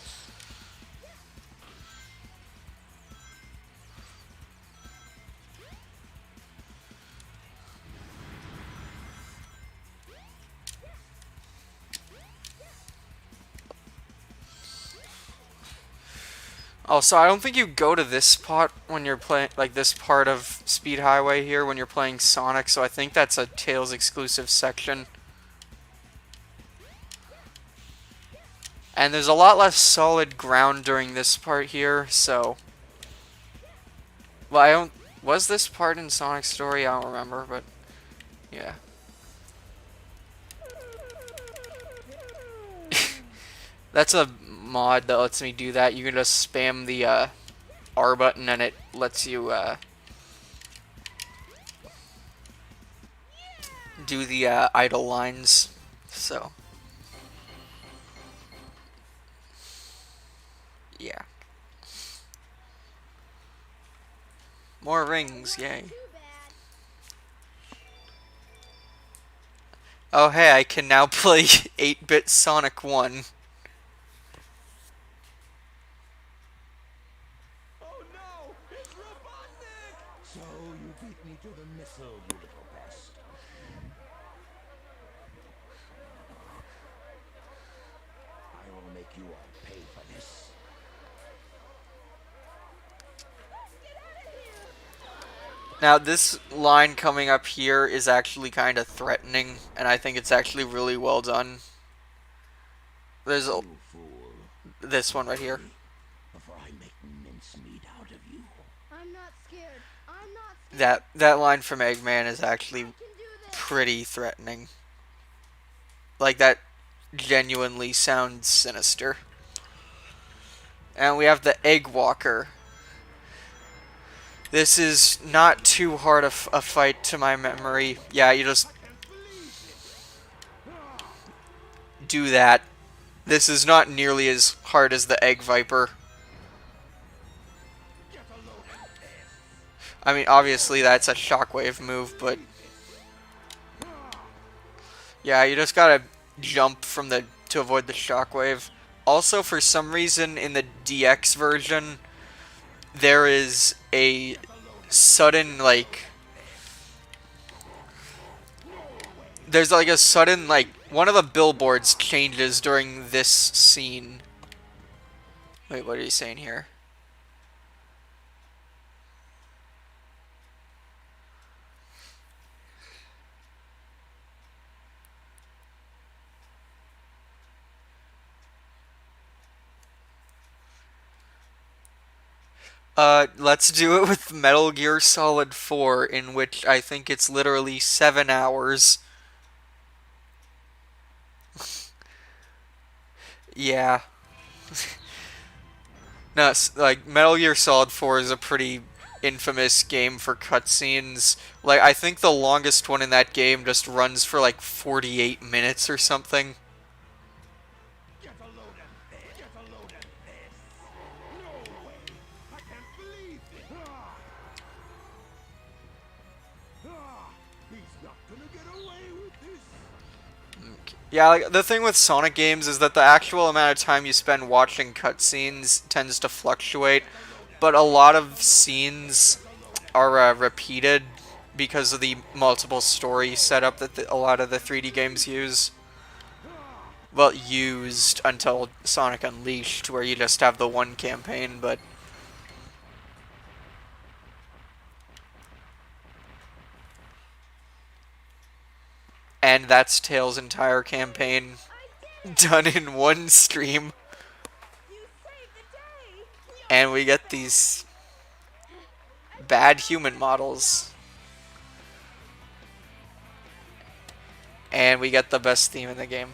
Also, I don't think you go to this spot when you're playing, like this part of Speed Highway here when you're playing Sonic, so I think that's a Tails exclusive section. And there's a lot less solid ground during this part here, so... Well, I don't... Was this part in Sonic's story? I don't remember, but... Yeah. That's a mod that lets me do that. You can just spam the R button and it lets you do the idle lines. So yeah, more rings, yay! Too bad. Oh hey, I can now play 8-bit Sonic 1. Oh no! It's Robotnik! So you beat me to the missile, you little pest. I will make you all pay for this. Now this line coming up here is actually kind of threatening, and I think it's actually really well done. There's a, You fool. this one right here. Before I make mincemeat out of you. I'm not scared. I'm not scared. That line from Eggman is actually I can do this. pretty threatening. Like, that genuinely sounds sinister. And we have the Egg Walker. This is not too hard a fight to my memory. Yeah, you just do that. This is not nearly as hard as the Egg Viper. I mean, obviously that's a shockwave move, but... Yeah, you just gotta jump from to avoid the shockwave. Also, for some reason, in the DX version, there is a sudden, like... There's like a sudden, like, one of the billboards changes during this scene. Wait, what are you saying here? Let's do it with Metal Gear Solid 4, in which I think it's literally 7 hours. Yeah. No, like, Metal Gear Solid 4 is a pretty infamous game for cutscenes. Like, I think the longest one in that game just runs for like 48 minutes or something. Get a load of this! Get a load of this! No way! I can't believe it! He's not gonna get away with this! Yeah, like, the thing with Sonic games is that the actual amount of time you spend watching cutscenes tends to fluctuate, but a lot of scenes are repeated because of the multiple story setup that a lot of the 3D games use. Well, used until Sonic Unleashed, where you just have the one campaign, but... And that's Tails' entire campaign done in one stream. You saved the day. And we get these bad human models. And we get the best theme in the game.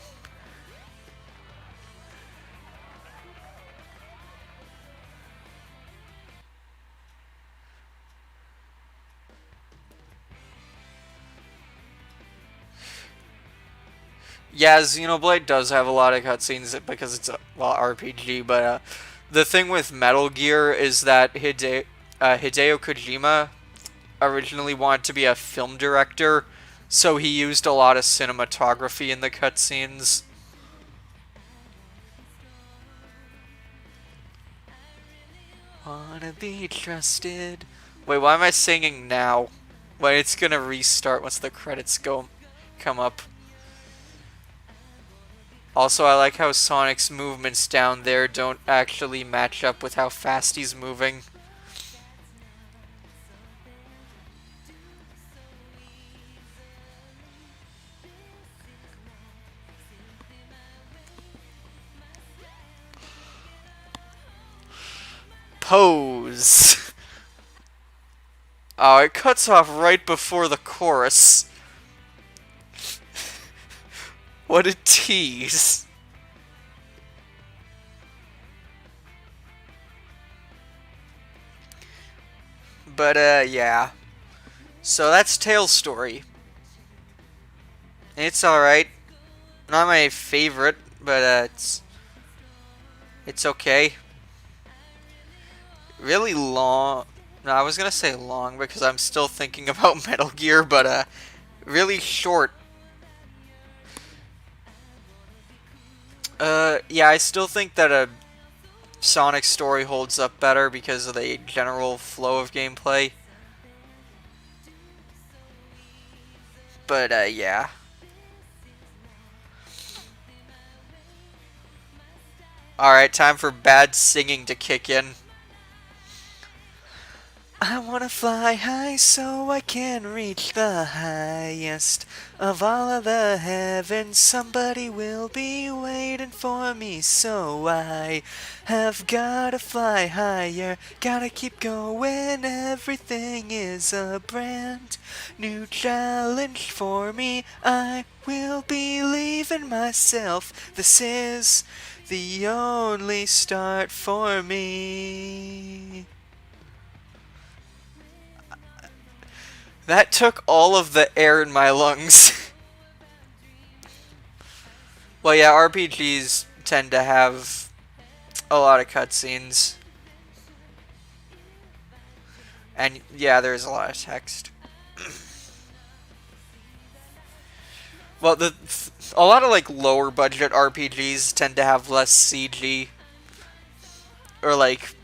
Yeah, Xenoblade does have a lot of cutscenes because it's a RPG, but the thing with Metal Gear is that Hideo Kojima originally wanted to be a film director, so he used a lot of cinematography in the cutscenes. Wanna be trusted. Wait, why am I singing now? Wait, it's gonna restart once the credits come up. Also, I like how Sonic's movements down there don't actually match up with how fast he's moving. Pose. Oh, it cuts off right before the chorus. What a tease. But, yeah. So that's Tails' story. It's alright. Not my favorite, but, it's okay. Really long. No, I was gonna say long because I'm still thinking about Metal Gear, but, really short. Yeah, I still think that a Sonic story holds up better because of the general flow of gameplay. But, yeah. Alright, time for bad singing to kick in. I wanna fly high so I can reach the highest of all of the heavens. Somebody will be waiting for me, so I have gotta fly higher. Gotta keep going, everything is a brand new challenge for me. I will believe in myself. This is the only start for me. That took all of the air in my lungs. Well, yeah, RPGs tend to have a lot of cutscenes. And yeah, there's a lot of text. Well, a lot of like lower budget RPGs tend to have less CG, or like,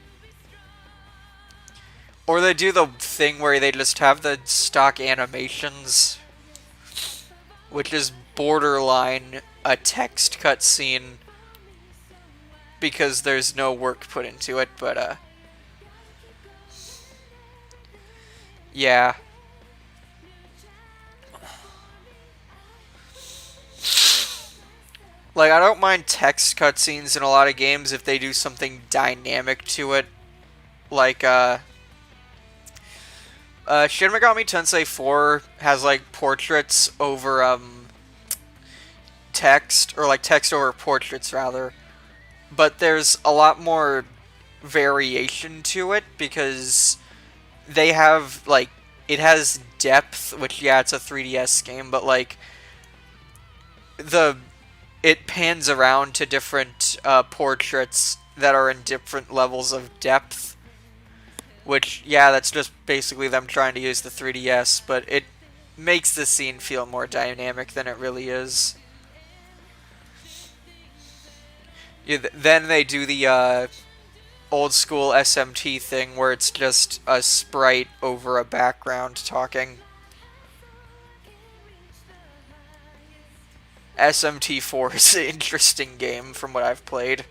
or they do the thing where they just have the stock animations, which is borderline a text cutscene because there's no work put into it, but yeah. Like, I don't mind text cutscenes in a lot of games if they do something dynamic to it. Like, Shin Megami Tensei 4 has, like, portraits over, text, or, like, text over portraits, rather. But there's a lot more variation to it, because they have, like, it has depth, which, yeah, it's a 3DS game, but, like, it pans around to different portraits that are in different levels of depth. Which, yeah, that's just basically them trying to use the 3DS, but it makes the scene feel more dynamic than it really is. Then they do the old school SMT thing where it's just a sprite over a background talking. SMT4 is an interesting game from what I've played.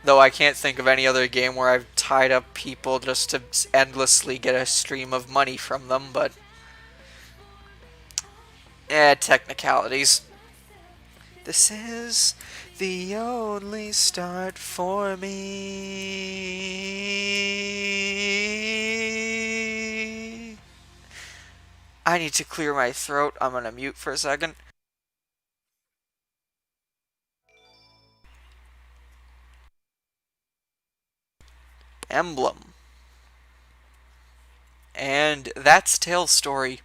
Though I can't think of any other game where I've tied up people just to endlessly get a stream of money from them, but... technicalities. This is the only start for me. I need to clear my throat. I'm gonna mute for a second. Emblem. And that's Tails' story.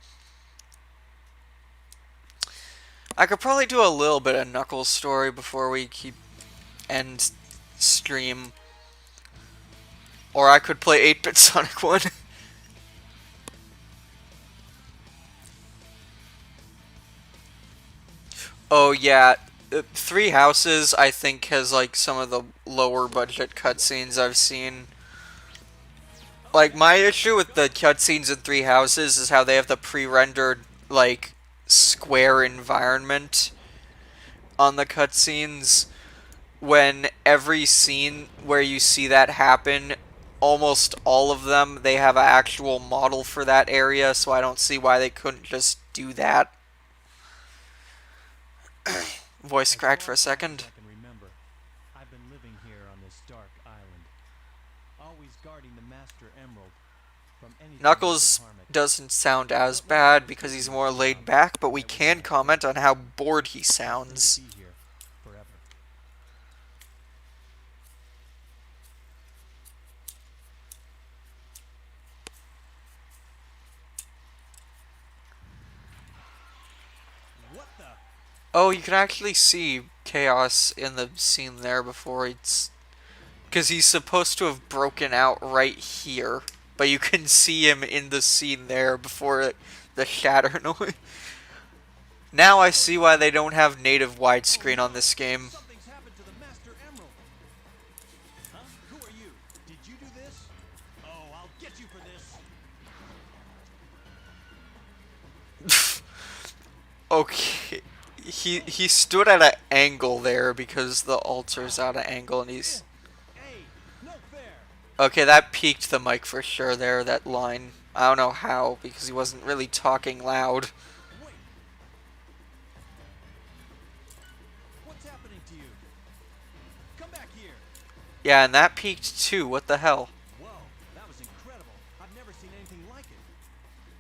I could probably do a little bit of Knuckles story before we end stream. Or I could play 8-Bit Sonic 1. Oh yeah, Three Houses I think has like some of the lower budget cutscenes I've seen. Like my issue with the cutscenes in Three Houses is how they have the pre-rendered like square environment on the cutscenes. When every scene where you see that happen, almost all of them, they have an actual model for that area, so I don't see why they couldn't just do that. Voice cracked for a second. I can remember. I've been living here on this dark island, always guarding the Master Emerald from anything Knuckles that could harm it. doesn't sound as bad because he's more laid back, but we can comment on how bored he sounds. Be here forever. What the? Oh, you can actually see Chaos in the scene there before it's... Because he's supposed to have broken out right here. But you can see him in the scene there before the shatter noise. Now I see why they don't have native widescreen on this game. Something's happened to the Master Emerald. Huh? Who are you? Did you do this? Oh, I'll get you for this. Okay. He stood at an angle there because the altar's at an angle and he's... Hey, no fair. Okay, that peaked the mic for sure there, that line. I don't know how, because he wasn't really talking loud. Wait. What's happening to you? Come back here. Yeah, and that peaked too, what the hell? Whoa, that was incredible. I've never seen anything like it.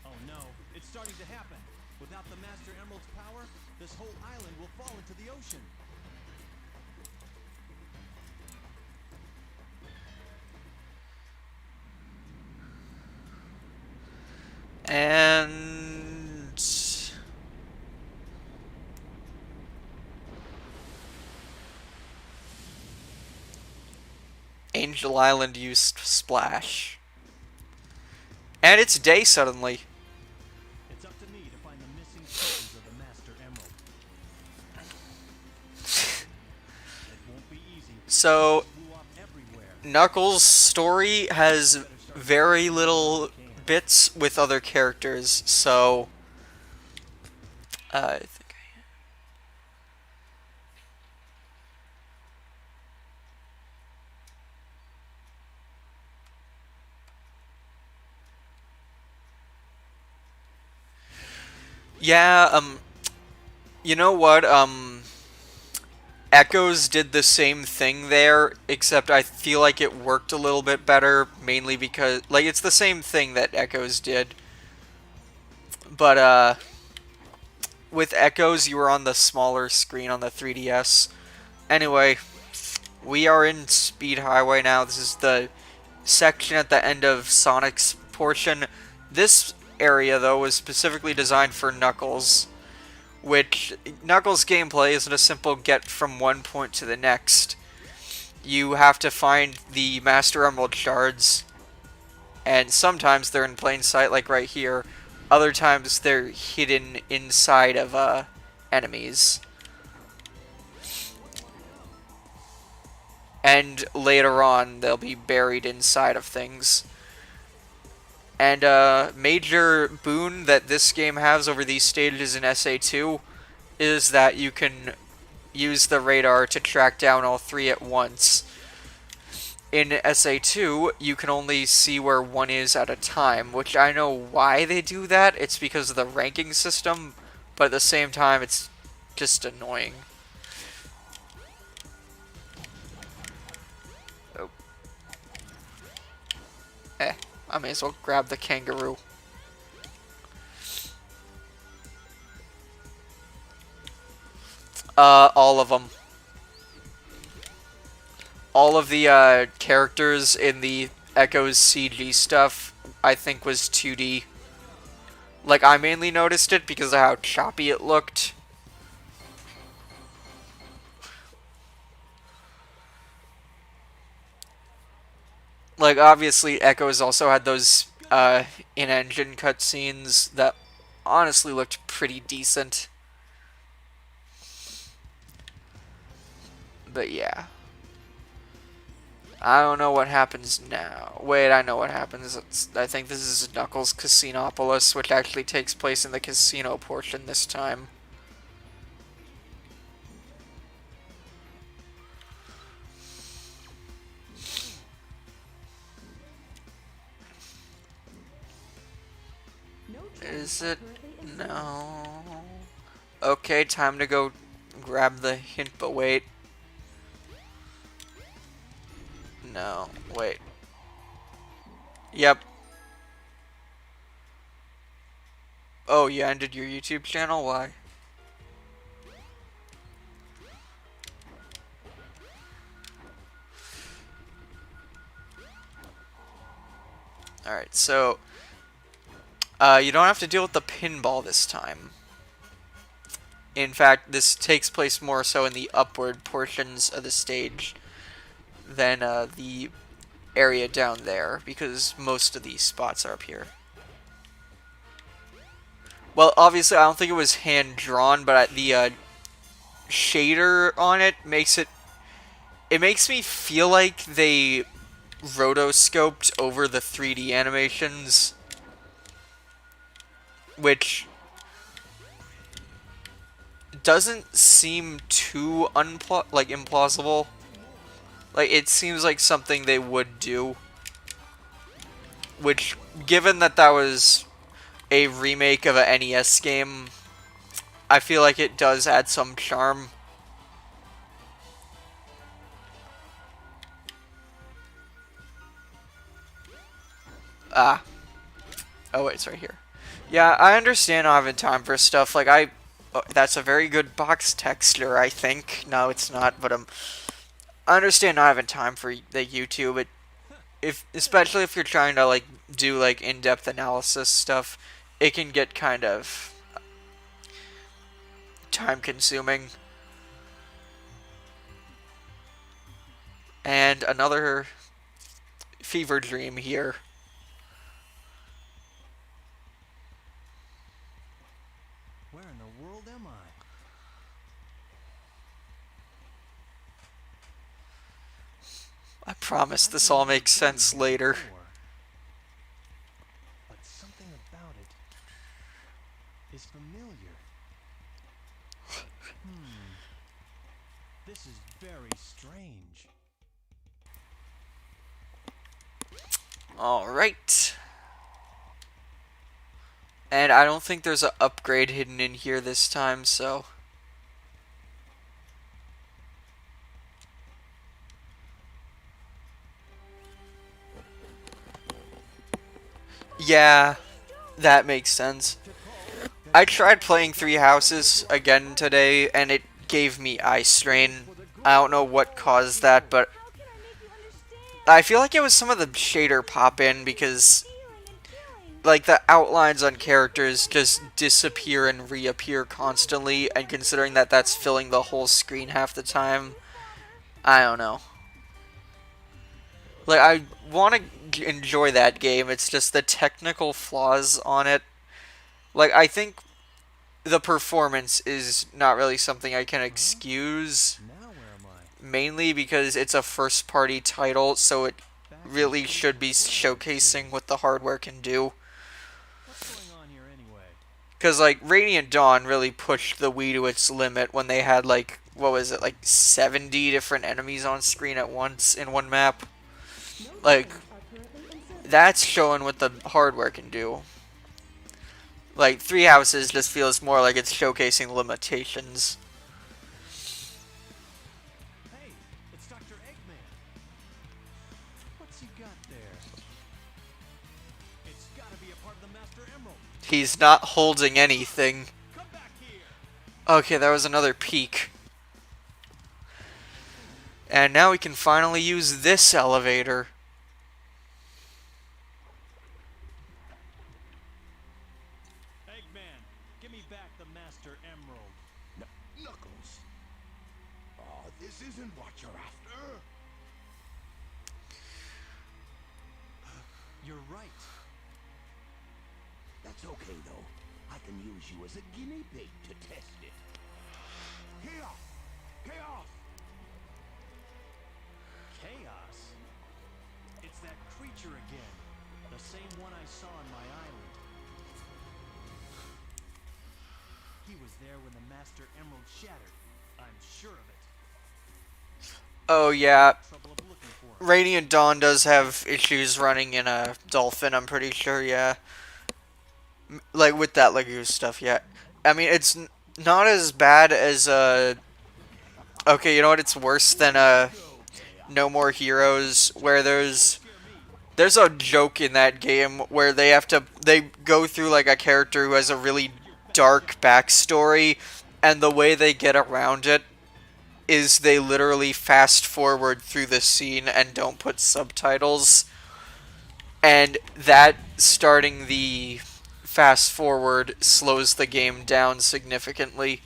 Oh no, it's starting to happen. Without the Master Emerald's power, this whole island will fall into the ocean. And... Angel Island used Splash. And it's day suddenly. It's up to me to find the missing pieces of the Master Emerald. It won't be easy. So, Blew up everywhere. Knuckles' story has very little bits with other characters, so... I think Yeah, you know what, Echoes did the same thing there, except I feel like it worked a little bit better, mainly because, like, it's the same thing that Echoes did. But, with Echoes, you were on the smaller screen on the 3DS. Anyway, we are in Speed Highway now. This is the section at the end of Sonic's portion. This area, though, was specifically designed for Knuckles, which Knuckles' gameplay isn't a simple get from one point to the next. You have to find the Master Emerald shards, and sometimes they're in plain sight, like right here. Other times they're hidden inside of enemies. And later on, they'll be buried inside of things. And a major boon that this game has over these stages in SA2 is that you can use the radar to track down all three at once. In SA2, you can only see where one is at a time, which I know why they do that. It's because of the ranking system, but at the same time, it's just annoying. Oh. I may as well grab the kangaroo. All of them. All of the characters in the Echoes CG stuff, I think, was 2D. Like, I mainly noticed it because of how choppy it looked. Like, obviously, Echoes also had those in-engine cutscenes that honestly looked pretty decent. But yeah. I don't know what happens now. Wait, I know what happens. I think this is Knuckles Casinopolis, which actually takes place in the casino portion this time. No Is trains are it? currently in service. No. Okay, time to go grab the hint, but wait. No, wait. Yep. Oh, you ended your YouTube channel? Why? Alright, so you don't have to deal with the pinball this time. In fact, this takes place more so in the upward portions of the stage than the area down there, because most of these spots are up here. Well, obviously, I don't think it was hand-drawn, but the shader on it makes it... It makes me feel like they rotoscoped over the 3D animations, which doesn't seem too implausible. Like, it seems like something they would do, which, given that that was a remake of a NES game, I feel like it does add some charm. Ah. Oh, wait, it's right here. Yeah, I understand not having time for stuff. Like, that's a very good box texture, I think. No, it's not, but I understand not having time for the YouTube. Especially if you're trying to, like, do, like, in-depth analysis stuff, it can get kind of time-consuming. And another fever dream here. Where in the world am I? I promise this all makes sense later. But something about it is familiar. This is very strange. Alright. And I don't think there's an upgrade hidden in here this time, so... Yeah, that makes sense. I tried playing Three Houses again today, and it gave me eye strain. I don't know what caused that, but How can I make you understand? I feel like it was some of the shader pop-in, because like the outlines on characters just disappear and reappear constantly, and considering that that's filling the whole screen half the time, I don't know. Like, I want to enjoy that game, it's just the technical flaws on it. Like, I think the performance is not really something I can excuse, Now where am I? mainly because it's a first-party title, so it Back really in should be showcasing what the hardware can do. What's going on here anyway? Because, like, Radiant Dawn really pushed the Wii to its limit when they had, like, what was it, like 70 different enemies on screen at once in one map. No Like, trains are currently in service. that's showing what the hardware can do. Like, Three Houses just feels more like it's showcasing limitations. Hey, it's Dr. Eggman. What's he got there? It's gotta be a part of the Master Emerald. He's not holding anything. Come back here. Okay, that was another peak. And now we can finally use this elevator. Eggman, give me back the Master Emerald. Knuckles. Oh, this isn't what you're after. You're right. That's okay, though. I can use you as a guinea pig to test it. Chaos! Chaos! Chaos? It's that creature again. The same one I saw on my island. He was there when the Master Emerald shattered. I'm sure of it. Oh yeah, Trouble of looking for him. Radiant Dawn does have issues running in a Dolphin, I'm pretty sure, yeah. Like, with that Lagoose stuff, yeah. I mean, it's not as bad as, okay, you know what, it's worse than, No More Heroes, where there's a joke in that game where they go through, like, a character who has a really dark backstory, and the way they get around it is they literally fast forward through the scene and don't put subtitles. And that starting the fast forward slows the game down significantly.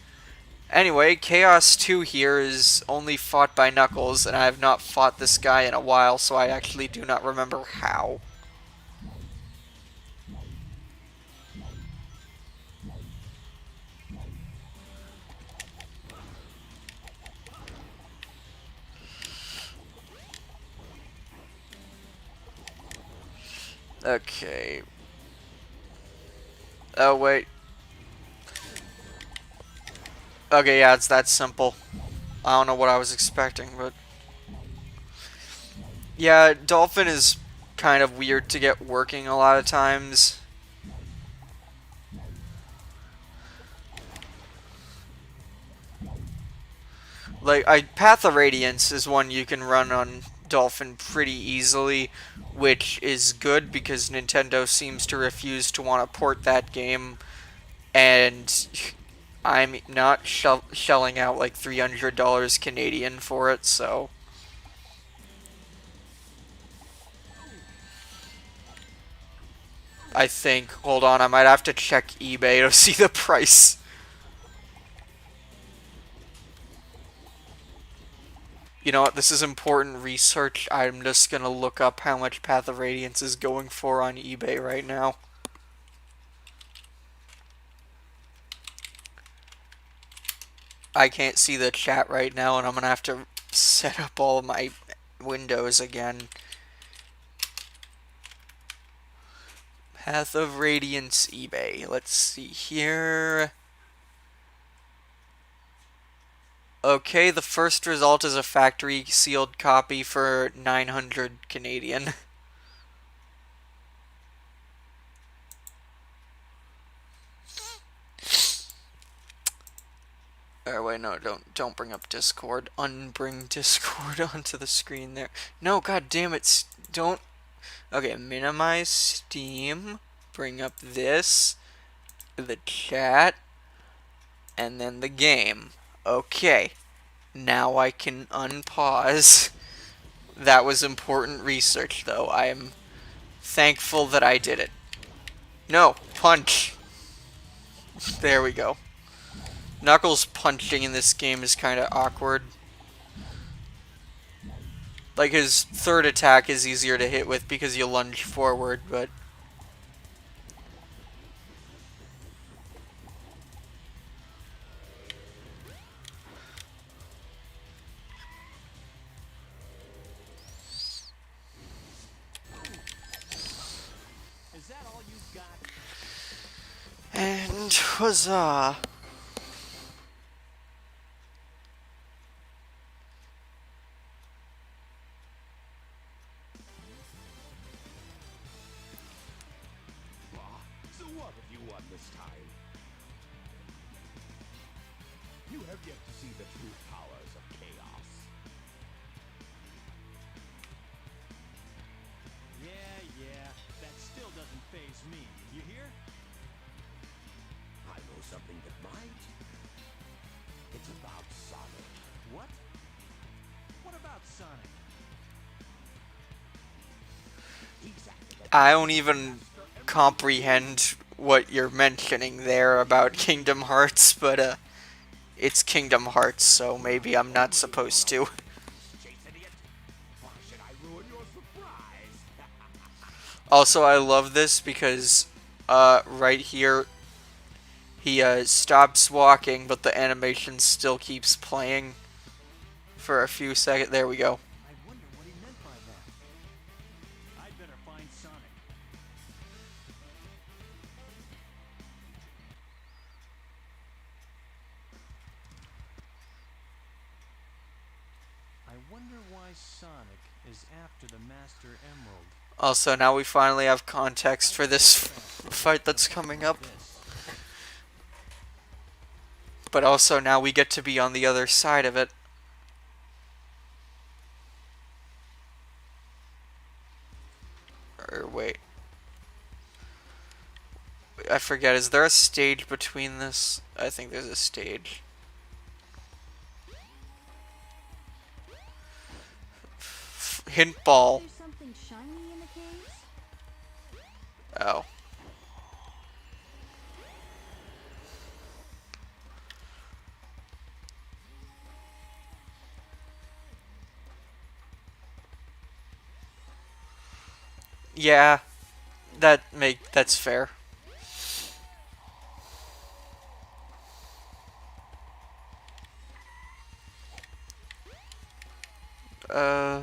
Anyway, Chaos 2 here is only fought by Knuckles, and I have not fought this guy in a while, so I actually do not remember how. Okay. Oh, wait. Okay, yeah, it's that simple. I don't know what I was expecting, but... Yeah, Dolphin is kind of weird to get working a lot of times. Like, Path of Radiance is one you can run on Dolphin pretty easily, which is good because Nintendo seems to refuse to want to port that game, and I'm not shelling out like $300 Canadian for it, so... I think, hold on, I might have to check eBay to see the price. You know what, this is important research. I'm just gonna look up how much Path of Radiance is going for on eBay right now. I can't see the chat right now, and I'm gonna have to set up all of my windows again. Path of Radiance eBay. Let's see here. Okay, the first result is a factory sealed copy for 900 Canadian. Oh wait, no, don't bring up Discord. Unbring Discord onto the screen there. No, god damn it, don't. Okay, minimize Steam. Bring up this, the chat, and then the game. Okay, now I can unpause. That was important research, though. I am thankful that I did it. No, punch. There we go. Knuckles punching in this game is kind of awkward. Like, his third attack is easier to hit with because you lunge forward, but... Is that all you've got? And huzzah. So what have you won this time? You have yet to see the true powers of chaos. Yeah, that still doesn't faze me. You hear? I know something that might. It's about Sonic. What? What about Sonic? He's acting like I don't even comprehend what you're mentioning there about Kingdom Hearts, but it's Kingdom Hearts, so maybe I'm not supposed to. chase idiot. Why should I ruin your surprise? Also, I love this because right here he stops walking, but the animation still keeps playing for a few seconds. There we go. I wonder what he meant by that. I'd better find Sonic. I wonder why Sonic is after the Master Emerald. Also, now we finally have context for this fight that's coming up. This. But also now we get to be on the other side of it. Or wait. I forget, is there a stage between this? I think there's a stage. Hint ball. There's something shiny in the caves? Oh. Yeah, that's fair. Uh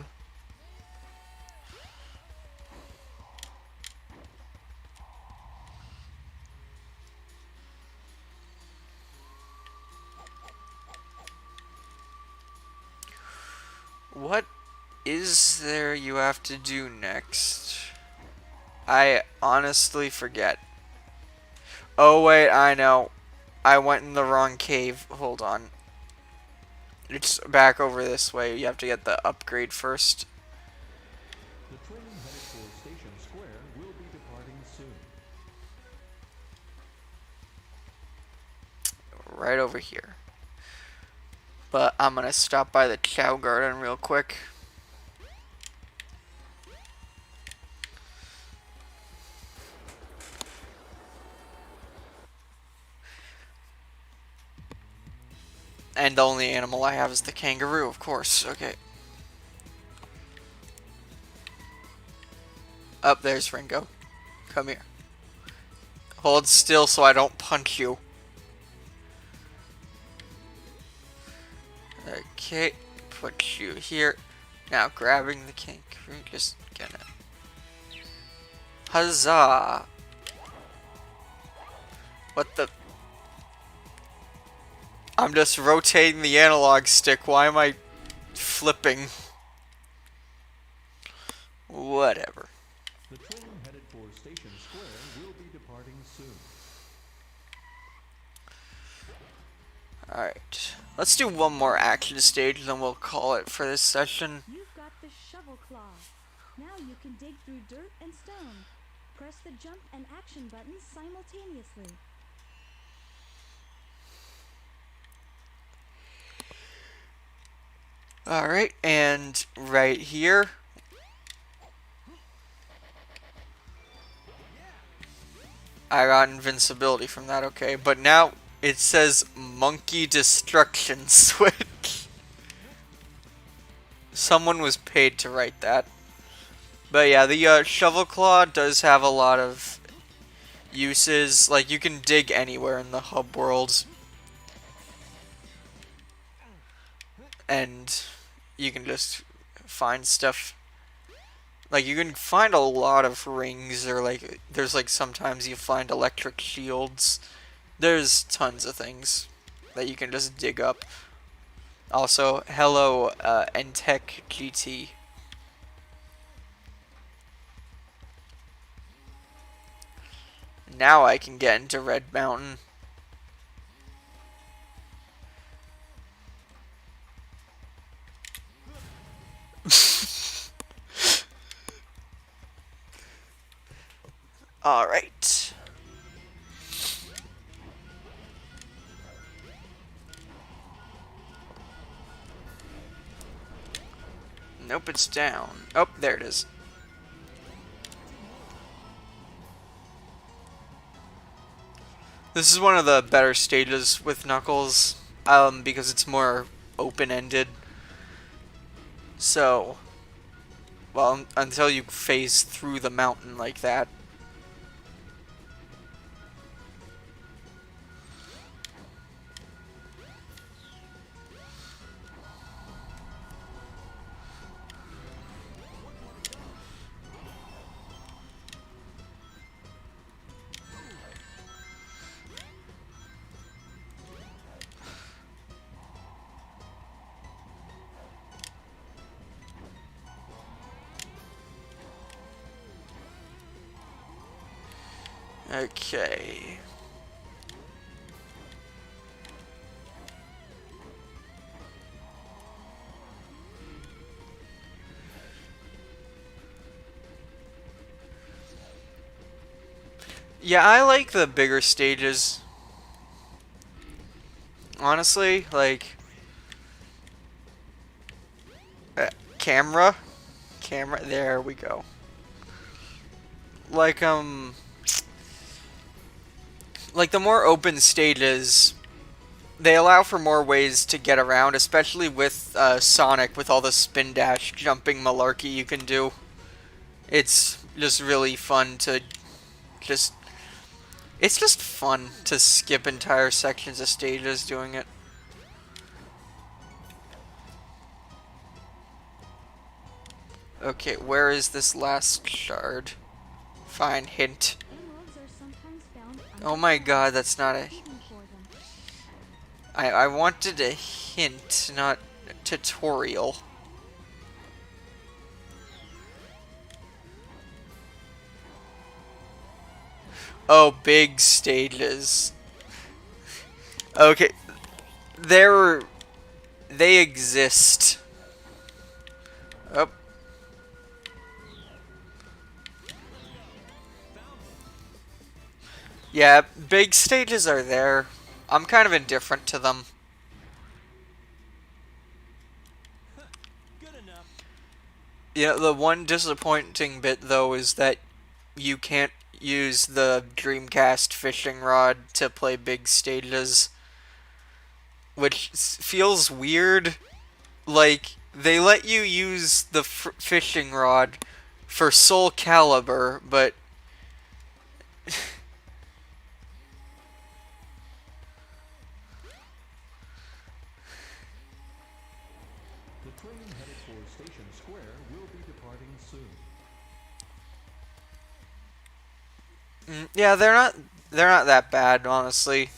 What is there you have to do next? I honestly forget. Oh wait, I know. I went in the wrong cave. Hold on. It's back over this way. You have to get the upgrade first. The train headed for Station Square will be departing soon. Right over here. But I'm gonna stop by the Chow Garden real quick. And the only animal I have is the kangaroo, of course. Okay. Up there's Ringo. Come here. Hold still so I don't punch you. Okay, put you here. Now grabbing the kangaroo, just gonna. Huzzah! What the? I'm just rotating the analog stick. Why am I flipping? Whatever. The train headed for Station Square will be departing soon. Alright. Let's do one more action stage, and then we'll call it for this session. You've got the shovel claw. Now you can dig through dirt and stone. Press the jump and action buttons simultaneously. Alright, and right here. I got invincibility from that, okay. But now it says Monkey Destruction Switch. Someone was paid to write that. But yeah, the shovel claw does have a lot of uses. Like, you can dig anywhere in the hub world. And you can just find stuff. Like, you can find a lot of rings, or like, there's like sometimes you find electric shields. There's tons of things that you can just dig up. Also, hello, Entech GT. Now I can get into Red Mountain. Alright. Nope, it's down. Oh, there it is. This is one of the better stages with Knuckles, because it's more open-ended. So, Well, until you phase through the mountain like that. Okay. Yeah, I like the bigger stages. Honestly, like camera, there we go. Like like the more open stages, they allow for more ways to get around, especially with Sonic, with all the spin dash jumping malarkey you can do. It's just really fun to just it's just fun to skip entire sections of stages doing it. Okay, where is this last shard? Fine, hint. Emeralds are sometimes found Oh my underground. god, that's not a... Digging for them. I wanted a hint, not a tutorial. Oh, big stages. Okay, they exist. Oh. Yeah, big stages are there. I'm kind of indifferent to them. Good enough. Yeah, the one disappointing bit though is that you can't use the Dreamcast fishing rod to play big stages, which feels weird. Like, they let you use the fishing rod for Soul Calibur, but The train headed for Station Square will be departing soon. yeah, they're not that bad, honestly.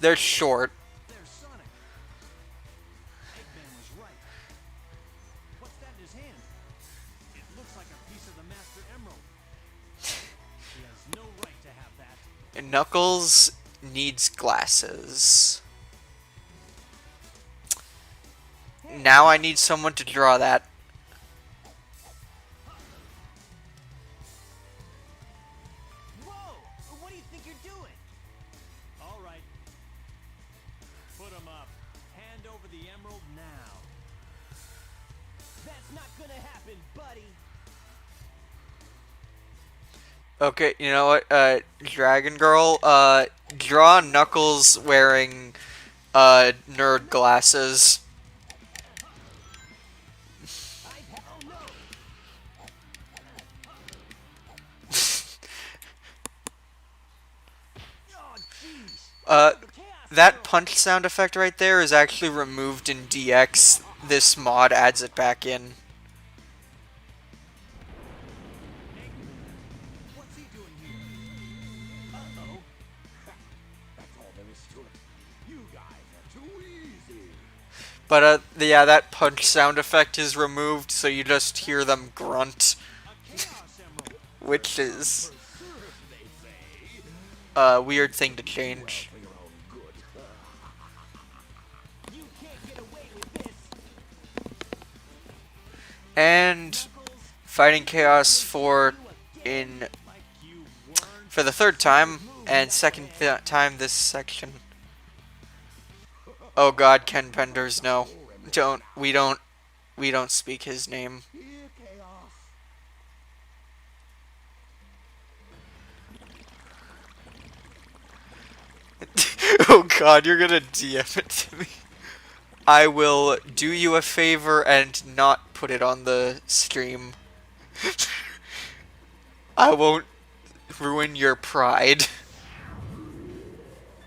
They're short. There's Sonic. Eggman was right. What's that in his hand? It looks like a piece of the Master Emerald. He has no right to have that. Knuckles needs glasses. Now I need someone to draw that. Whoa! What do you think you're doing? All right. Put him up. Hand over the emerald now. That's not gonna happen, buddy. Okay, you know what, Dragon Girl, draw Knuckles wearing, nerd glasses. Oh no! Oh jeez! That punch sound effect right there is actually removed in DX. This mod adds it back in. What's he doing here? Uh-oh. That's all there is to it. You guys are too easy. But, yeah, that punch sound effect is removed, so you just hear them grunt, A Chaos Emerald. which is Surf, they say. a weird thing to change. For your own good. You can't get away with this. And fighting Chaos for for the third time and second time this section. Oh god, Ken Penders, no. We don't speak his name. Here, Chaos. Oh god, you're gonna DM it to me. I will do you a favor and not put it on the stream. I won't ruin your pride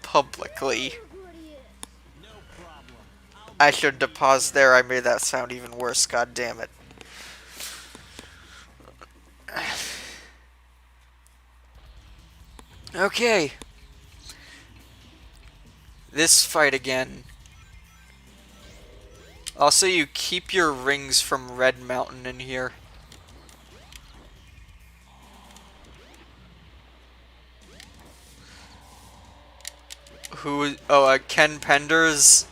publicly. Who he is. No problem. I'll I be should the have paused there. I made that sound even worse. God damn it. Okay. This fight again. Also, you keep your rings from Red Mountain in here. Who? Oh, Ken Penders.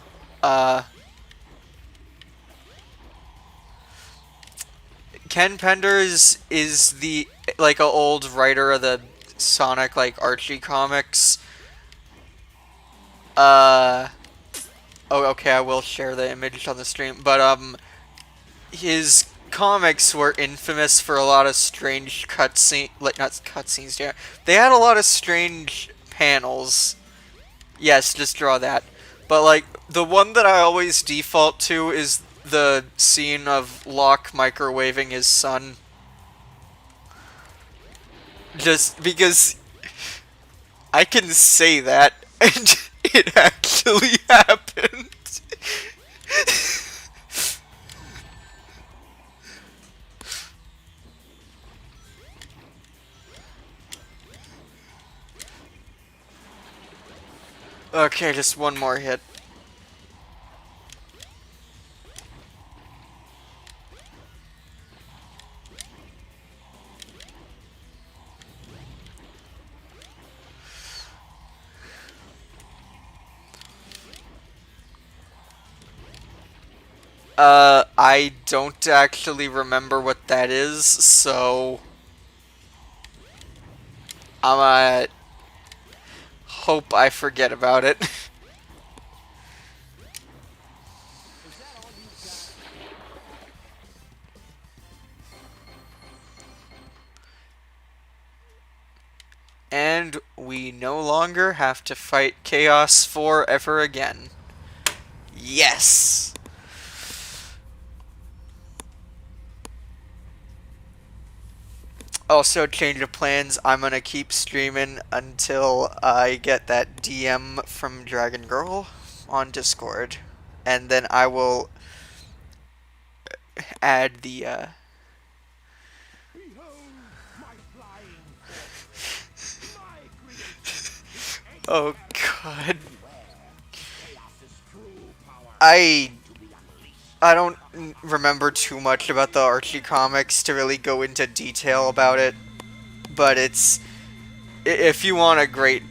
Ken Penders is the like a old writer of the Sonic like Archie comics. Oh, okay, I will share the image on the stream, but his comics were infamous for a lot of strange cutscene, like not cutscenes, yeah. They had a lot of strange panels. Yes, just draw that. But like the one that I always default to is the scene of Locke microwaving his son. Just because I can say that and it actually happened. Okay, just one more hit. I don't actually remember what that is, so I'm hope I forget about it. Is that all you've got? And we no longer have to fight Chaos 4 ever again. Yes! Also, change of plans. I'm gonna keep streaming until I get that DM from Dragon Girl on Discord. And then I will add the, Behold my flying fortress, my creation. oh god. Chaos's true power I to be unleashed. I don't remember too much about the Archie comics to really go into detail about it, but it's if you want a great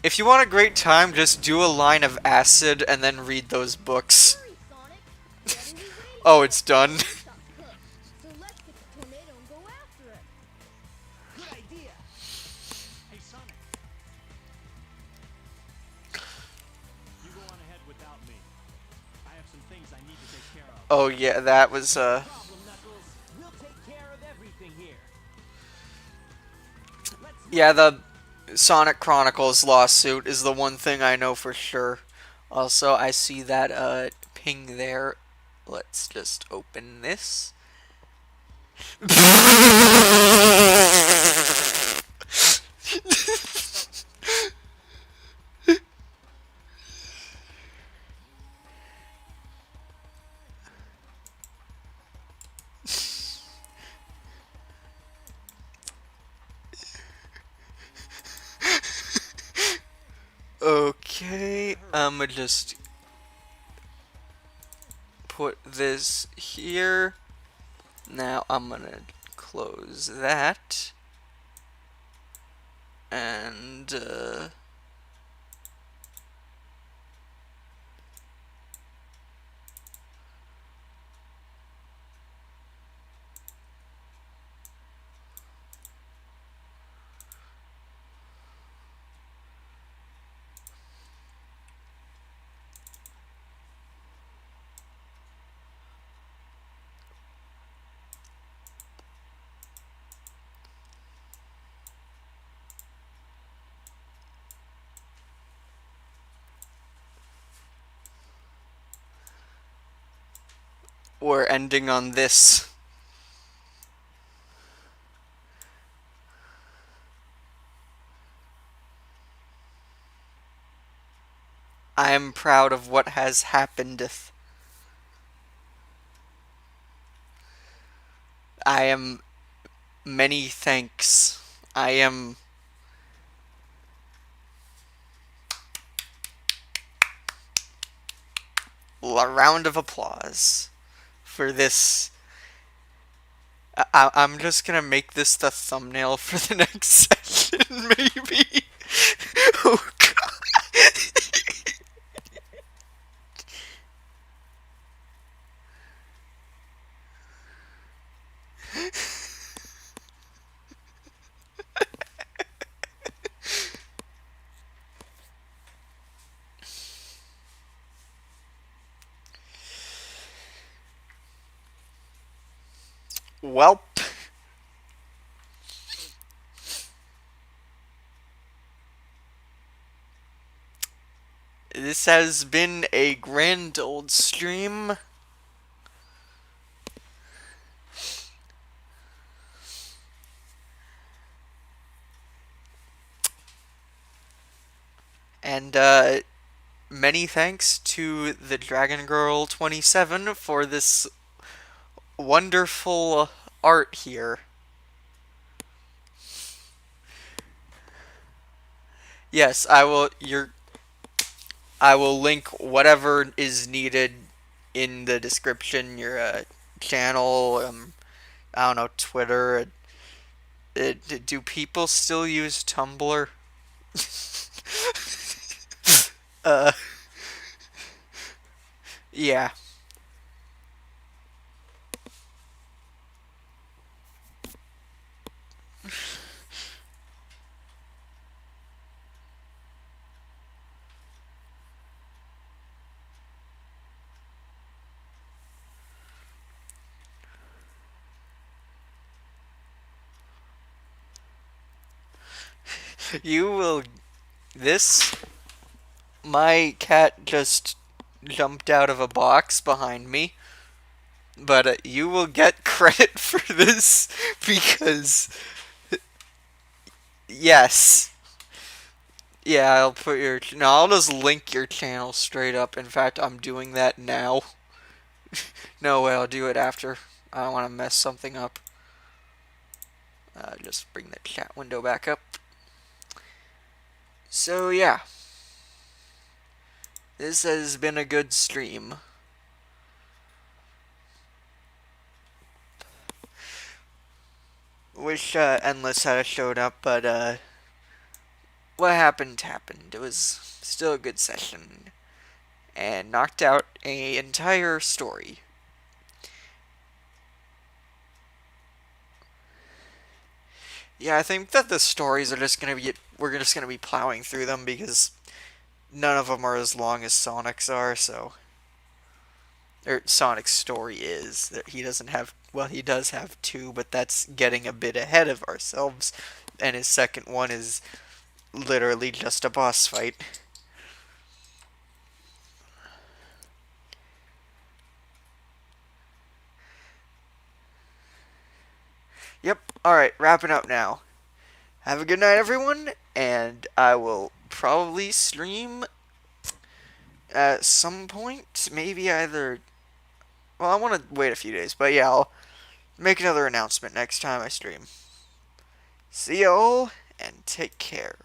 if you want a great time, just do a line of acid and then read those books. Hurry, Sonic. What are we waiting Oh, it's done. Stop cooked. So let's get the tornado and go after it. Good idea. Hey, Sonic. You go on ahead without me. I have some things I need to take care of. Oh yeah, that was Problem, Knuckles. We'll take care of everything here. Let's yeah, the Sonic Chronicles lawsuit is the one thing I know for sure. Also, I see that ping there. Let's just open this. Okay, I'ma just put this here. Now I'm gonna close that. And, we're ending on this. proud of what has happened. I am many thanks. I am a round of applause for this. I'm just gonna make this the thumbnail for the next session, maybe. Oh god. Welp. This has been a grand old stream. And many thanks to the Dragon Girl 27 for this wonderful art here. Yes, I will link whatever is needed in the description, your channel, I don't know, Twitter. Do people still use Tumblr? Yeah. You will. My cat just jumped out of a box behind me. But you will get credit for this because. Yes. Yeah, I'll put your. No, I'll just link your channel straight up. In fact, I'm doing that now. No way, I'll do it after. I don't want to mess something up. Just bring the chat window back up. So, yeah. This has been a good stream. Wish Endless had showed up, but what happened happened. It was still a good session. And knocked out an entire story. Yeah, I think that the stories are just gonna be. We're just gonna be plowing through them because none of them are as long as Sonic's are, so. Or Sonic's story is. That he doesn't have. Well, he does have two, but that's getting a bit ahead of ourselves. And his second one is literally just a boss fight. Yep, alright, wrapping up now. Have a good night, everyone, and I will probably stream at some point. Maybe either. Well, I want to wait a few days, but yeah, I'll make another announcement next time I stream. See y'all, and take care.